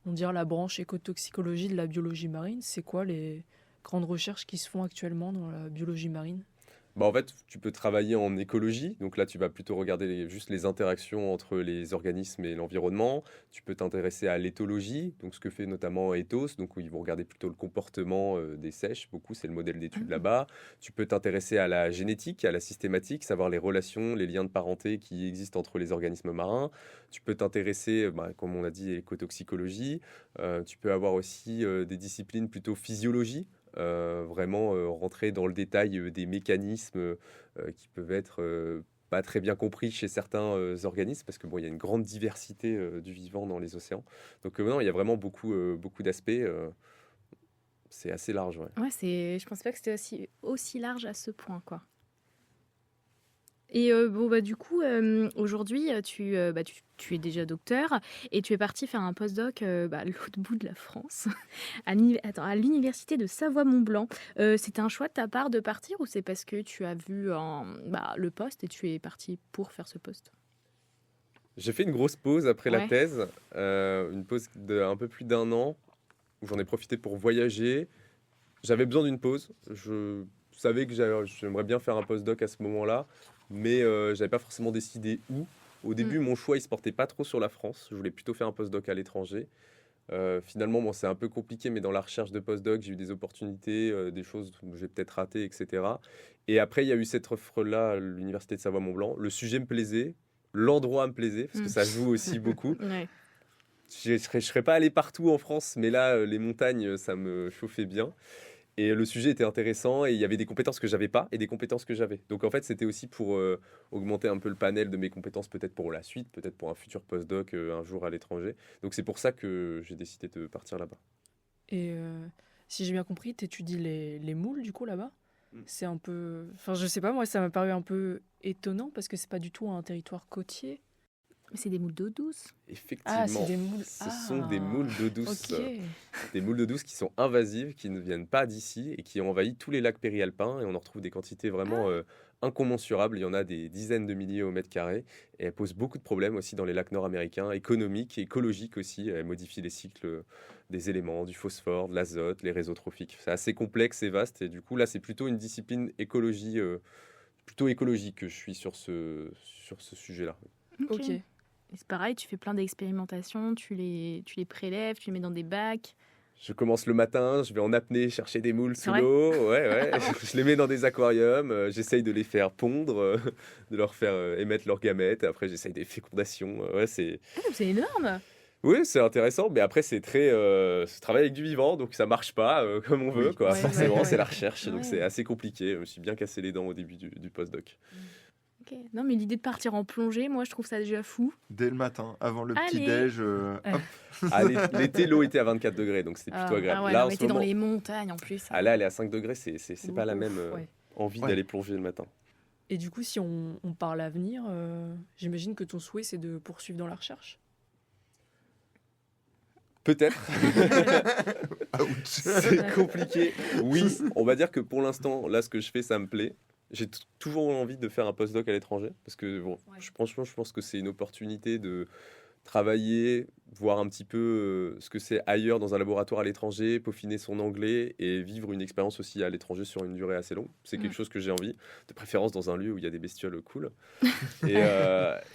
on dirait, la branche écotoxicologie de la biologie marine, c'est quoi les grandes recherches qui se font actuellement dans la biologie marine? En fait, tu peux travailler en écologie. Donc là, tu vas plutôt regarder juste les interactions entre les organismes et l'environnement. Tu peux t'intéresser à l'éthologie, donc ce que fait notamment Ethos, donc où ils vont regarder plutôt le comportement des seiches. Beaucoup, c'est le modèle d'étude là-bas. Tu peux t'intéresser à la génétique, à la systématique, savoir les relations, les liens de parenté qui existent entre les organismes marins. Tu peux t'intéresser, comme on a dit, à l'écotoxicologie. Tu peux avoir aussi des disciplines plutôt physiologie. Vraiment rentrer dans le détail des mécanismes qui peuvent être pas très bien compris chez certains organismes parce que il y a une grande diversité du vivant dans les océans. Donc non, il y a vraiment beaucoup d'aspects. C'est assez large, ouais. Ouais, je pensais pas que c'était aussi large à ce point, quoi. Et du coup, aujourd'hui, tu es déjà docteur et tu es parti faire un postdoc à l'autre bout de la France, à l'université de Savoie-Mont-Blanc. C'était un choix de ta part de partir ou c'est parce que tu as vu le poste et tu es parti pour faire ce poste? J'ai fait une grosse pause après la Ouais. thèse, une pause d'un peu plus d'1 an où j'en ai profité pour voyager. J'avais besoin d'une pause. Je savais que j'aimerais bien faire un postdoc à ce moment-là, mais j'avais pas forcément décidé où. Au début, mon choix, il se portait pas trop sur la France. Je voulais plutôt faire un postdoc à l'étranger. Finalement, c'est un peu compliqué, mais dans la recherche de postdoc, j'ai eu des opportunités, des choses que j'ai peut-être ratées, etc. Et après, il y a eu cette offre-là à l'université de Savoie-Mont-Blanc. Le sujet me plaisait. l'endroit me plaisait, parce que ça joue aussi beaucoup. Ouais. Je serais pas allé partout en France, mais là, les montagnes, ça me chauffait bien. Et le sujet était intéressant et il y avait des compétences que j'avais pas et des compétences que j'avais. Donc en fait, c'était aussi pour augmenter un peu le panel de mes compétences, peut-être pour la suite, peut-être pour un futur postdoc un jour à l'étranger. Donc c'est pour ça que j'ai décidé de partir là-bas. Et si j'ai bien compris, tu étudies les moules du coup là-bas. C'est un peu. Enfin, je sais pas, moi ça m'a paru un peu étonnant parce que c'est pas du tout un territoire côtier. Mais c'est des moules d'eau douce. Effectivement, Ah, c'est des moules. ce sont des moules d'eau douce. Ok. Des moules d'eau douce qui sont invasives, qui ne viennent pas d'ici et qui ont envahi tous les lacs périalpins. Et on en retrouve des quantités vraiment incommensurables. Il y en a des dizaines de milliers au mètre carré. Et elles posent beaucoup de problèmes aussi dans les lacs nord-américains, économiques et écologiques aussi. Elles modifient les cycles des éléments, du phosphore, de l'azote, les réseaux trophiques. C'est assez complexe et vaste. Et du coup, là, c'est plutôt une discipline plutôt écologique que je suis sur ce sujet-là. Ok. Et c'est pareil, tu fais plein d'expérimentations, tu les prélèves, tu les mets dans des bacs. Je commence le matin, je vais en apnée chercher des moules C'est sous vrai l'eau. Ouais. Je les mets dans des aquariums. J'essaye de les faire pondre, de leur faire émettre leurs gamètes. Après, j'essaye des fécondations. C'est énorme. Oui, c'est intéressant. Mais après, c'est travail avec du vivant, donc ça marche pas comme on veut. Oui. Quoi. Ouais, Forcément, ouais. c'est la recherche, donc Ouais. c'est assez compliqué. Je me suis bien cassé les dents au début du postdoc. Ok. Non, mais l'idée de partir en plongée, moi, je trouve ça déjà fou. Dès le matin, avant le Allez. petit-déj, hop. Ah, l'été, l'eau était à 24 degrés, donc c'était plutôt agréable. ouais, Là, non, en mais ce t'es dans moment, les montagnes en plus. ah, là, elle est à 5 degrés, c'est pas la Ouf, même ouais. envie Ouais. d'aller plonger le matin. Et du coup, si on parle l'avenir, j'imagine que ton souhait c'est de poursuivre dans la recherche. Peut-être. Ouch. C'est compliqué. Oui, on va dire que pour l'instant, là, ce que je fais, ça me plaît. J'ai toujours envie de faire un postdoc à l'étranger parce que, bon, Ouais. franchement, je pense que c'est une opportunité de travailler, voir un petit peu ce que c'est ailleurs dans un laboratoire à l'étranger, peaufiner son anglais et vivre une expérience aussi à l'étranger sur une durée assez longue. C'est quelque chose que j'ai envie, de préférence dans un lieu où il y a des bestioles cool.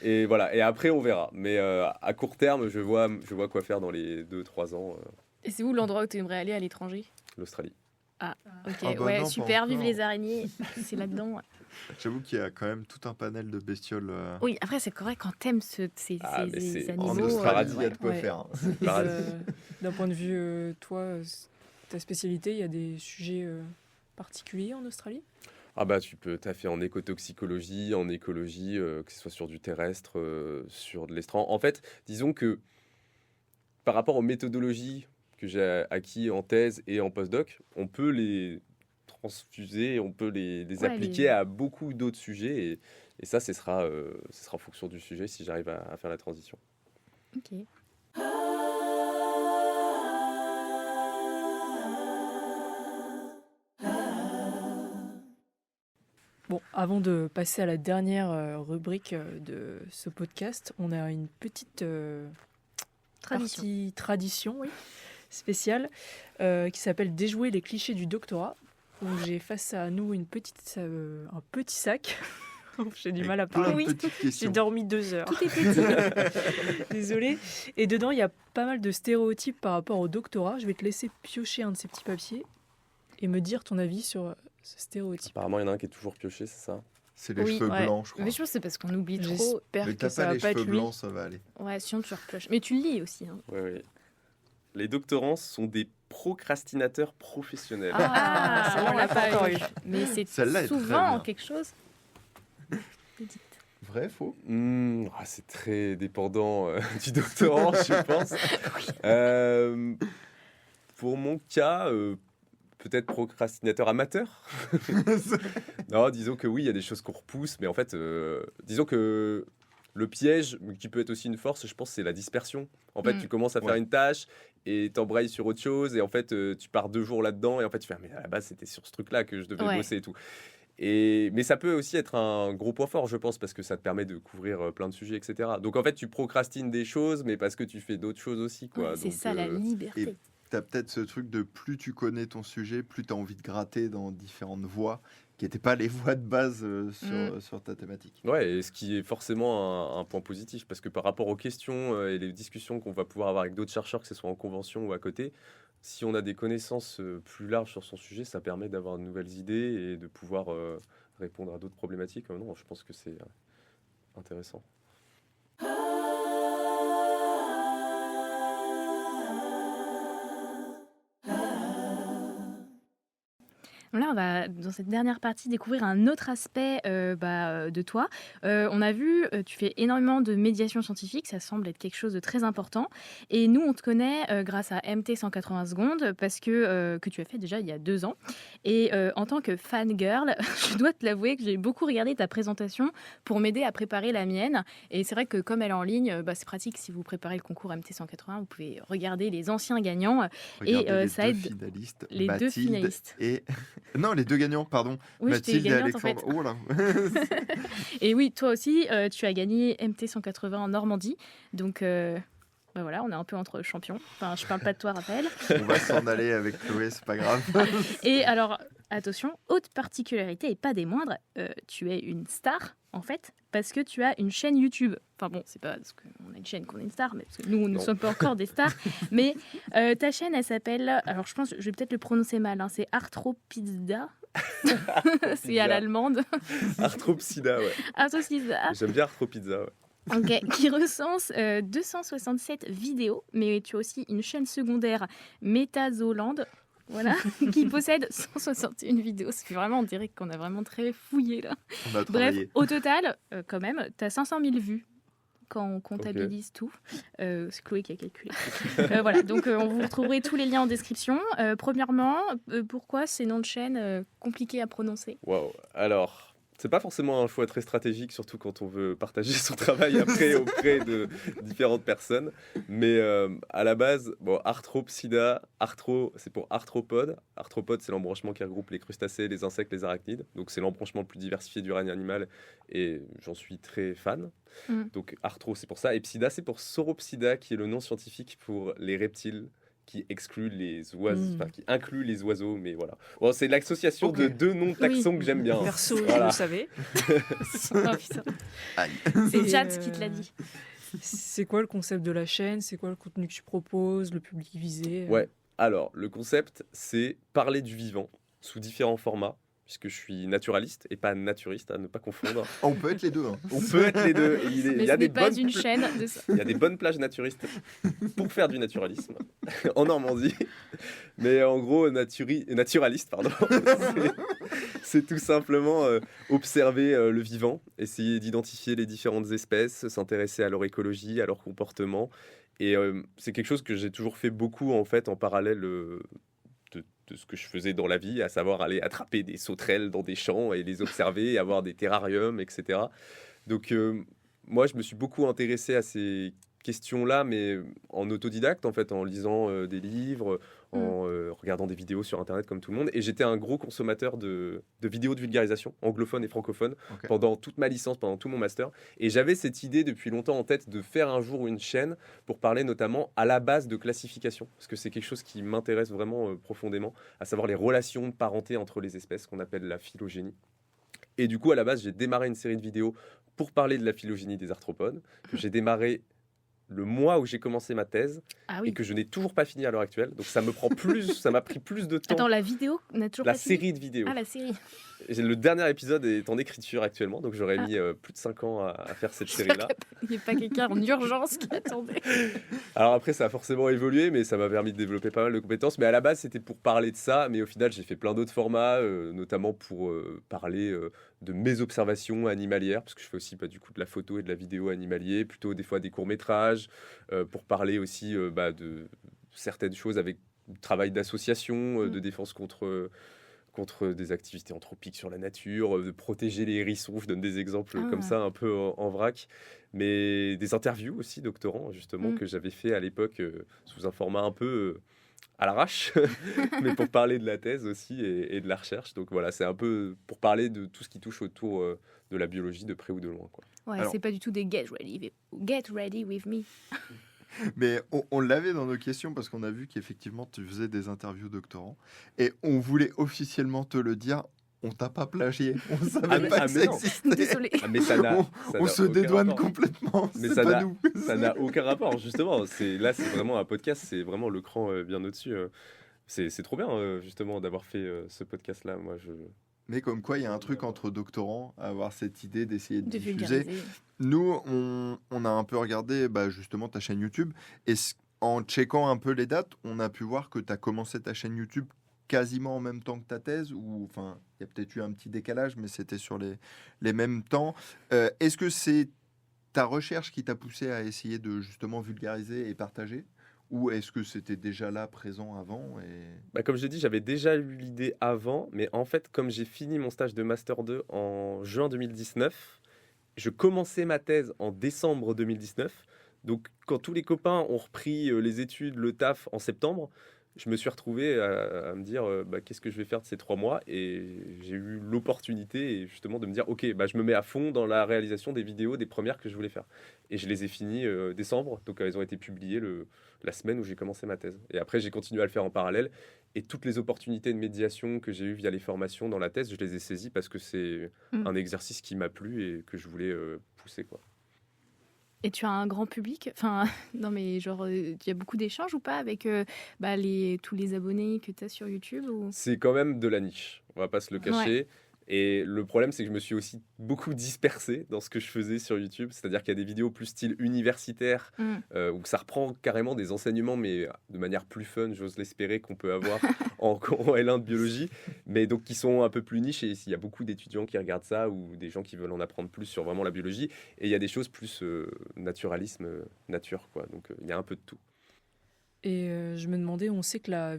Et voilà. Et après, on verra. Mais à court terme, je vois quoi faire dans les 2-3 ans. Et c'est où l'endroit où tu aimerais aller à l'étranger? L'Australie. Ok, Ah bah ouais, non, pas super, vive encore. les araignées. C'est là-dedans. J'avoue qu'il y a quand même tout un panel de bestioles. Oui, après, c'est correct quand t'aimes ces mais c'est animaux. En Niveau, Australie, il y a ouais. de quoi ouais. faire. hein. Et, Paradis. d'un point de vue, toi, ta spécialité, il y a des sujets particuliers en Australie? Ah bah tu peux taffer en écotoxicologie, en écologie, que ce soit sur du terrestre, sur de l'estran. En fait, disons que par rapport aux méthodologies que j'ai acquis en thèse et en postdoc, on peut les transfuser, on peut les Ouais, appliquer à beaucoup d'autres sujets et ça, ce sera en fonction du sujet si j'arrive à faire la transition. Ok. Bon, avant de passer à la dernière rubrique de ce podcast, on a une petite Tradition. partie tradition, oui, spéciale, qui s'appelle Déjouer les clichés du doctorat. Donc j'ai face à nous un petit sac. J'ai du mal à Plein parler. de petites J'ai questions. dormi 2 heures. Tout est petit. Désolée. Et dedans, il y a pas mal de stéréotypes par rapport au doctorat. Je vais te laisser piocher un de ces petits papiers et me dire ton avis sur ce stéréotype. Apparemment, il y en a un qui est toujours pioché, c'est ça? C'est les Oui, cheveux ouais. blancs, je crois. Mais je pense que c'est parce qu'on oublie trop. J'espère Mais que t'as ça pas va les pas être cheveux lui. blancs, ça va aller. Ouais, sinon tu repioches. Mais tu le lis aussi. Hein. Oui. Les doctorants sont des procrastinateurs professionnels. Ah, celle-là, on l'a pas encore eu. Mais c'est Celle-là est très souvent bien. quelque chose. Dites. Vrai, faux? C'est très dépendant du doctorant, je pense. Pour mon cas, peut-être procrastinateur amateur. Non, disons que oui, il y a des choses qu'on repousse, mais en fait, disons que le piège, qui peut être aussi une force, je pense, c'est la dispersion. En fait, tu commences à faire Ouais. une tâche et t'embrayes sur autre chose, et en fait, tu pars 2 jours là-dedans, et en fait, tu fais, mais à la base, c'était sur ce truc-là que je devais Ouais. bosser et tout. Mais ça peut aussi être un gros point fort, je pense, parce que ça te permet de couvrir plein de sujets, etc. Donc en fait, tu procrastines des choses, mais parce que tu fais d'autres choses aussi, quoi. Ouais, c'est Donc, ça la liberté. et- T'as peut-être ce truc de plus tu connais ton sujet, plus tu as envie de gratter dans différentes voies qui n'étaient pas les voies de base sur ta thématique. Ouais, et ce qui est forcément un point positif, parce que par rapport aux questions et les discussions qu'on va pouvoir avoir avec d'autres chercheurs, que ce soit en convention ou à côté, si on a des connaissances plus larges sur son sujet, ça permet d'avoir de nouvelles idées et de pouvoir répondre à d'autres problématiques. Non, je pense que c'est intéressant. Là, on va, dans cette dernière partie, découvrir un autre aspect de toi. On a vu, tu fais énormément de médiation scientifique, ça semble être quelque chose de très important. Et nous, on te connaît grâce à MT 180 secondes, parce que tu as fait déjà il y a 2 ans. Et en tant que fangirl, je dois te l'avouer que j'ai beaucoup regardé ta présentation pour m'aider à préparer la mienne. Et c'est vrai que comme elle est en ligne, c'est pratique si vous préparez le concours MT 180, vous pouvez regarder les anciens gagnants. Regardez Et les ça deux aide finalistes, les deux Mathilde finalistes. et... Non, les deux gagnants, pardon. Oui, j'étais Mathilde et gagnante, en fait. Alexandre. Oh là. Et oui, toi aussi, tu as gagné MT 180 en Normandie. Donc voilà, on est un peu entre champions. Enfin, je parle pas de toi, Raphaël. On va s'en aller avec Chloé, c'est pas grave. Et alors, attention, haute particularité et pas des moindres, tu es une star, en fait, parce que tu as une chaîne YouTube. Enfin bon, c'est pas parce qu'on a une chaîne qu'on est une star, mais parce que nous, nous ne sommes pas encore des stars. Mais ta chaîne, elle s'appelle... Alors, je pense, je vais peut-être le prononcer mal, hein, c'est Arthropizza. C'est à l'allemande. Arthropsida, ouais. Arthropizza. J'aime bien Arthropizza, ouais. Ok, qui recense 267 vidéos, mais tu as aussi une chaîne secondaire, Metazoland, voilà, qui possède 161 vidéos. C'est vraiment, on dirait qu'on a vraiment très fouillé là. On a Bref, travaillé. au total, quand même, tu as 500 000 vues quand on comptabilise tout. C'est Chloé qui a calculé. Voilà, donc vous retrouverez tous les liens en description. Premièrement, pourquoi ces noms de chaîne compliqués à prononcer? Waouh. Alors, c'est pas forcément un choix très stratégique, surtout quand on veut partager son travail après auprès de différentes personnes. Mais à la base, bon, Arthropsida, arthro, c'est pour arthropode. Arthropode, c'est l'embranchement qui regroupe les crustacés, les insectes, les arachnides. Donc c'est l'embranchement le plus diversifié du règne animal et j'en suis très fan. Donc arthro, c'est pour ça. Et psida, c'est pour Sauropsida, qui est le nom scientifique pour les reptiles qui exclut les oiseaux, enfin qui inclut les oiseaux, mais voilà. Bon, c'est l'association de deux noms taxons que j'aime bien. Perso, Voilà. je le savais. Oh, putain. Aïe. C'est Et, Chat qui te l'a dit. C'est quoi le concept de la chaîne? C'est quoi le contenu que tu proposes? Le public visé? Ouais. Alors, le concept, c'est parler du vivant sous différents formats, puisque je suis naturaliste et pas naturiste, à ne pas confondre. On peut être les deux. Hein. On peut être les deux. Et il Mais y a ce des n'est pas bonnes une chaîne de ça. Il y a des bonnes plages naturistes pour faire du naturalisme en Normandie. Mais en gros, naturaliste, pardon. C'est tout simplement observer le vivant, essayer d'identifier les différentes espèces, s'intéresser à leur écologie, à leur comportement. Et c'est quelque chose que j'ai toujours fait beaucoup en fait en parallèle de ce que je faisais dans la vie, à savoir aller attraper des sauterelles dans des champs et les observer, avoir des terrariums, etc. Donc moi, je me suis beaucoup intéressé à ces questions-là, mais en autodidacte, en fait, en lisant des livres, en regardant des vidéos sur Internet comme tout le monde. Et j'étais un gros consommateur de vidéos de vulgarisation, anglophones et francophones, pendant toute ma licence, pendant tout mon master. Et j'avais cette idée depuis longtemps en tête de faire un jour une chaîne pour parler notamment à la base de classification, parce que c'est quelque chose qui m'intéresse vraiment profondément, à savoir les relations de parenté entre les espèces, qu'on appelle la phylogénie. Et du coup, à la base, j'ai démarré une série de vidéos pour parler de la phylogénie des arthropodes, que j'ai démarré le mois où j'ai commencé ma thèse et que je n'ai toujours pas fini à l'heure actuelle. Donc ça m'a pris plus de temps. Attends, la vidéo n'a toujours La pas fini série de vidéos. Ah, la série. Le dernier épisode est en écriture actuellement, donc j'aurais mis plus de 5 ans à faire cette série-là. Il n'y a pas quelqu'un en urgence qui attendait. Alors après, ça a forcément évolué, mais ça m'a permis de développer pas mal de compétences. Mais à la base, c'était pour parler de ça, mais au final, j'ai fait plein d'autres formats, notamment pour parler de mes observations animalières, parce que je fais aussi du coup de la photo et de la vidéo animalier, plutôt des fois des courts-métrages, pour parler aussi de certaines choses avec le travail d'association, de défense contre des activités anthropiques sur la nature, de protéger les hérissons. Je donne des exemples comme ça, un peu en vrac. Mais des interviews aussi, doctorants, justement, que j'avais fait à l'époque sous un format un peu à l'arrache, mais pour parler de la thèse aussi et de la recherche. Donc voilà, c'est un peu pour parler de tout ce qui touche autour de la biologie, de près ou de loin, quoi. Ouais, Alors, c'est pas du tout des get ready with me. Mais on l'avait dans nos questions parce qu'on a vu qu'effectivement tu faisais des interviews doctorants et on voulait officiellement te le dire, on t'a pas plagié, on savait pas que ça non. existait. Désolée. Mais On se dédouane complètement, Mais c'est pas nous. ça n'a aucun rapport, justement. Là, c'est vraiment un podcast, c'est vraiment le cran bien au-dessus. C'est trop bien, justement, d'avoir fait ce podcast-là. Moi, Mais comme quoi, il y a un truc entre doctorants, à avoir cette idée d'essayer de De diffuser. vulgariser. Nous, on a un peu regardé justement ta chaîne YouTube et en checkant un peu les dates, on a pu voir que tu as commencé ta chaîne YouTube quasiment en même temps que ta thèse, ou enfin, il y a peut-être eu un petit décalage, mais c'était sur les mêmes temps. Est-ce que c'est ta recherche qui t'a poussé à essayer de justement vulgariser et partager, ou est-ce que c'était déjà là, présent avant Comme je l'ai dit, j'avais déjà eu l'idée avant, mais en fait, comme j'ai fini mon stage de Master 2 en juin 2019, je commençais ma thèse en décembre 2019. Donc, quand tous les copains ont repris les études, le taf en septembre, je me suis retrouvé à me dire qu'est-ce que je vais faire de ces 3 mois, et j'ai eu l'opportunité justement de me dire ok, je me mets à fond dans la réalisation des vidéos, des premières que je voulais faire. Et je les ai finies décembre, donc elles ont été publiées la semaine où j'ai commencé ma thèse. Et après, j'ai continué à le faire en parallèle. Et toutes les opportunités de médiation que j'ai eues via les formations dans la thèse, je les ai saisies parce que c'est un exercice qui m'a plu et que je voulais pousser, quoi. Et tu as un grand public, enfin, non mais genre, il y a beaucoup d'échanges ou pas avec tous les abonnés que tu as sur YouTube ou... C'est quand même de la niche, on va pas se le cacher. Ouais. Et le problème, c'est que je me suis aussi beaucoup dispersé dans ce que je faisais sur YouTube. C'est-à-dire qu'il y a des vidéos plus style universitaire, où ça reprend carrément des enseignements, mais de manière plus fun, j'ose l'espérer, qu'on peut avoir en L1 de biologie. Mais donc qui sont un peu plus niche. Et il y a beaucoup d'étudiants qui regardent ça, ou des gens qui veulent en apprendre plus sur vraiment la biologie. Et il y a des choses plus naturalisme, nature, quoi. Donc il y a un peu de tout. Et je me demandais, on sait que la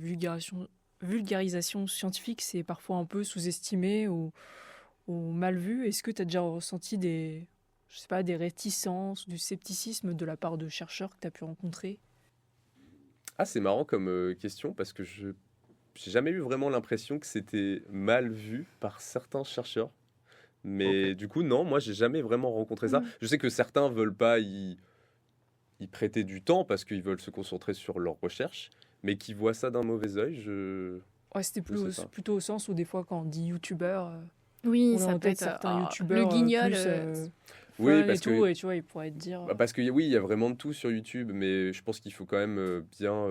vulgarisation scientifique, c'est parfois un peu sous-estimé ou mal vu. Est-ce que tu as déjà ressenti des réticences, du scepticisme de la part de chercheurs que tu as pu rencontrer ? Ah, c'est marrant comme question, parce que j'ai jamais eu vraiment l'impression que c'était mal vu par certains chercheurs. Mais du coup, non, moi, j'ai jamais vraiment rencontré ça. Je sais que certains veulent pas y prêter du temps parce qu'ils veulent se concentrer sur leur recherche, mais qui voient ça d'un mauvais œil, c'était plutôt au sens où des fois, quand on dit youtubeur, oui, ça peut être certains youtubeurs le guignol. Oui, parce et tout, et tu vois, ils pourraient te dire... parce que oui, il y a vraiment de tout sur YouTube, mais je pense qu'il faut quand même bien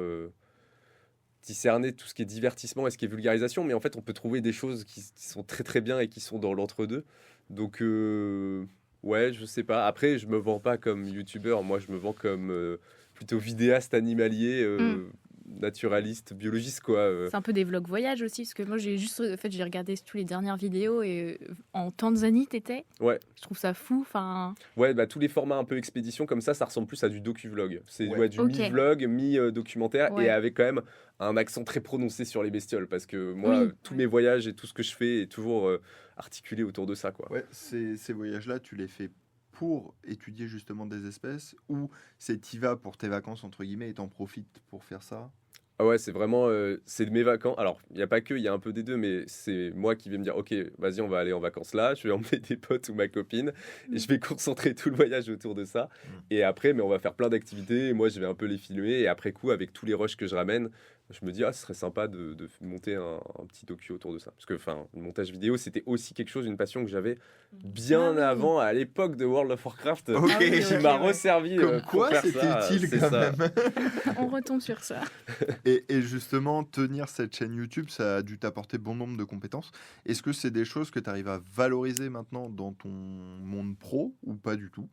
discerner tout ce qui est divertissement et ce qui est vulgarisation. Mais en fait, on peut trouver des choses qui sont très très bien et qui sont dans l'entre-deux. Donc, ouais, je sais pas. Après, je me vends pas comme youtubeur. Moi, je me vends comme plutôt vidéaste animalier, naturaliste, biologiste, quoi. C'est un peu des vlogs voyage aussi, parce que moi j'ai regardé toutes les dernières vidéos et en Tanzanie t'étais. Ouais. Je trouve ça fou, enfin. Ouais, tous les formats un peu expédition comme ça ressemble plus à du docu-vlog. C'est du mi-vlog, mi-documentaire, et avec quand même un accent très prononcé sur les bestioles, parce que moi, tous mes voyages et tout ce que je fais est toujours articulé autour de ça, quoi. Ouais, ces voyages-là, tu les fais pour étudier justement des espèces, ou c'est t'y vas pour tes vacances entre guillemets et t'en profites pour faire ça? Ah ouais, c'est vraiment c'est de mes vacances. Alors, il n'y a pas que, il y a un peu des deux, mais c'est moi qui vais me dire ok, vas-y, on va aller en vacances là, je vais emmener des potes ou ma copine, et je vais concentrer tout le voyage autour de ça. Et après, mais on va faire plein d'activités, et moi je vais un peu les filmer, et après coup, avec tous les rushs que je ramène, je me dis, ce serait sympa de monter un petit docu autour de ça. Parce que le montage vidéo, c'était aussi quelque chose, une passion que j'avais bien avant, à l'époque de World of Warcraft, qui m'a resservi comme pour quoi faire c'était ça. utile quand même. On retombe sur ça. Et justement, tenir cette chaîne YouTube, ça a dû t'apporter bon nombre de compétences. Est-ce que c'est des choses que tu arrives à valoriser maintenant dans ton monde pro, ou pas du tout?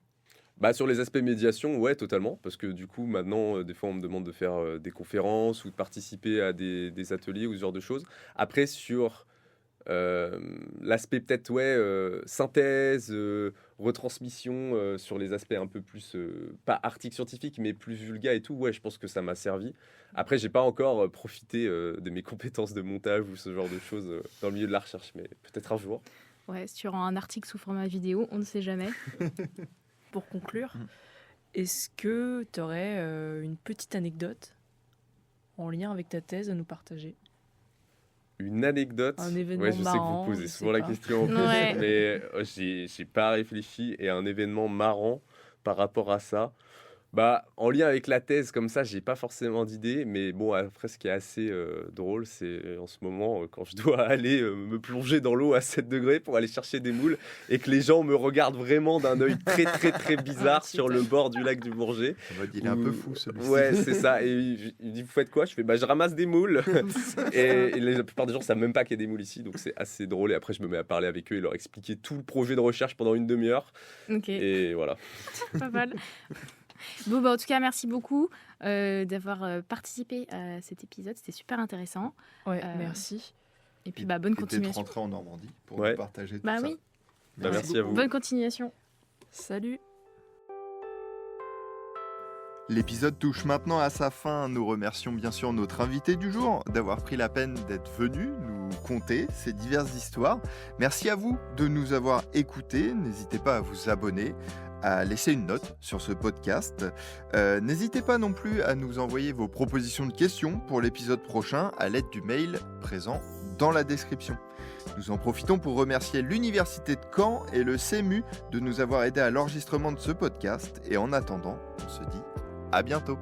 Sur les aspects médiation, ouais, totalement. Parce que du coup, maintenant, des fois, on me demande de faire des conférences ou de participer à des ateliers ou ce genre de choses. Après, sur l'aspect peut-être, synthèse, retransmission, sur les aspects un peu plus, pas articles scientifiques, mais plus vulgaires et tout, ouais, je pense que ça m'a servi. Après, j'ai pas encore profité de mes compétences de montage ou ce genre de choses dans le milieu de la recherche, mais peut-être un jour. Ouais, sur un article sous format vidéo, on ne sait jamais. Pour conclure, est-ce que tu aurais une petite anecdote en lien avec ta thèse à nous partager? Une anecdote? Un événement ouais, je marrant, sais que vous posez souvent la question en plus, mais j'ai pas réfléchi. Et un événement marrant par rapport à ça, en lien avec la thèse, comme ça, j'ai pas forcément d'idée. Mais bon, après, ce qui est assez drôle, c'est en ce moment, quand je dois aller me plonger dans l'eau à 7 degrés pour aller chercher des moules, et que les gens me regardent vraiment d'un œil très, très, très bizarre sur le bord du lac du Bourget. Il est un peu fou, celui-ci. Ouais, c'est ça. Et il me dit, vous faites quoi? Je fais, je ramasse des moules. et la plupart des gens ne savent même pas qu'il y a des moules ici, donc c'est assez drôle. Et après, je me mets à parler avec eux et leur expliquer tout le projet de recherche pendant une demi-heure. Ok. Et voilà. Pas mal. Bon, en tout cas, merci beaucoup. d'avoir participé à cet épisode. C'était super intéressant. Ouais, merci. Et puis, bonne Et d'être continuation. rentré en Normandie pour Ouais. nous partager tout Bah ça. oui. Merci à vous. Bonne continuation. Salut. L'épisode touche maintenant à sa fin. Nous remercions bien sûr notre invité du jour d'avoir pris la peine d'être venu nous conter ces diverses histoires. Merci à vous de nous avoir écoutés. N'hésitez pas à vous abonner, à laisser une note sur ce podcast. N'hésitez pas non plus à nous envoyer vos propositions de questions pour l'épisode prochain à l'aide du mail présent dans la description. Nous en profitons pour remercier l'Université de Caen et le CEMU de nous avoir aidés à l'enregistrement de ce podcast. Et en attendant, on se dit à bientôt.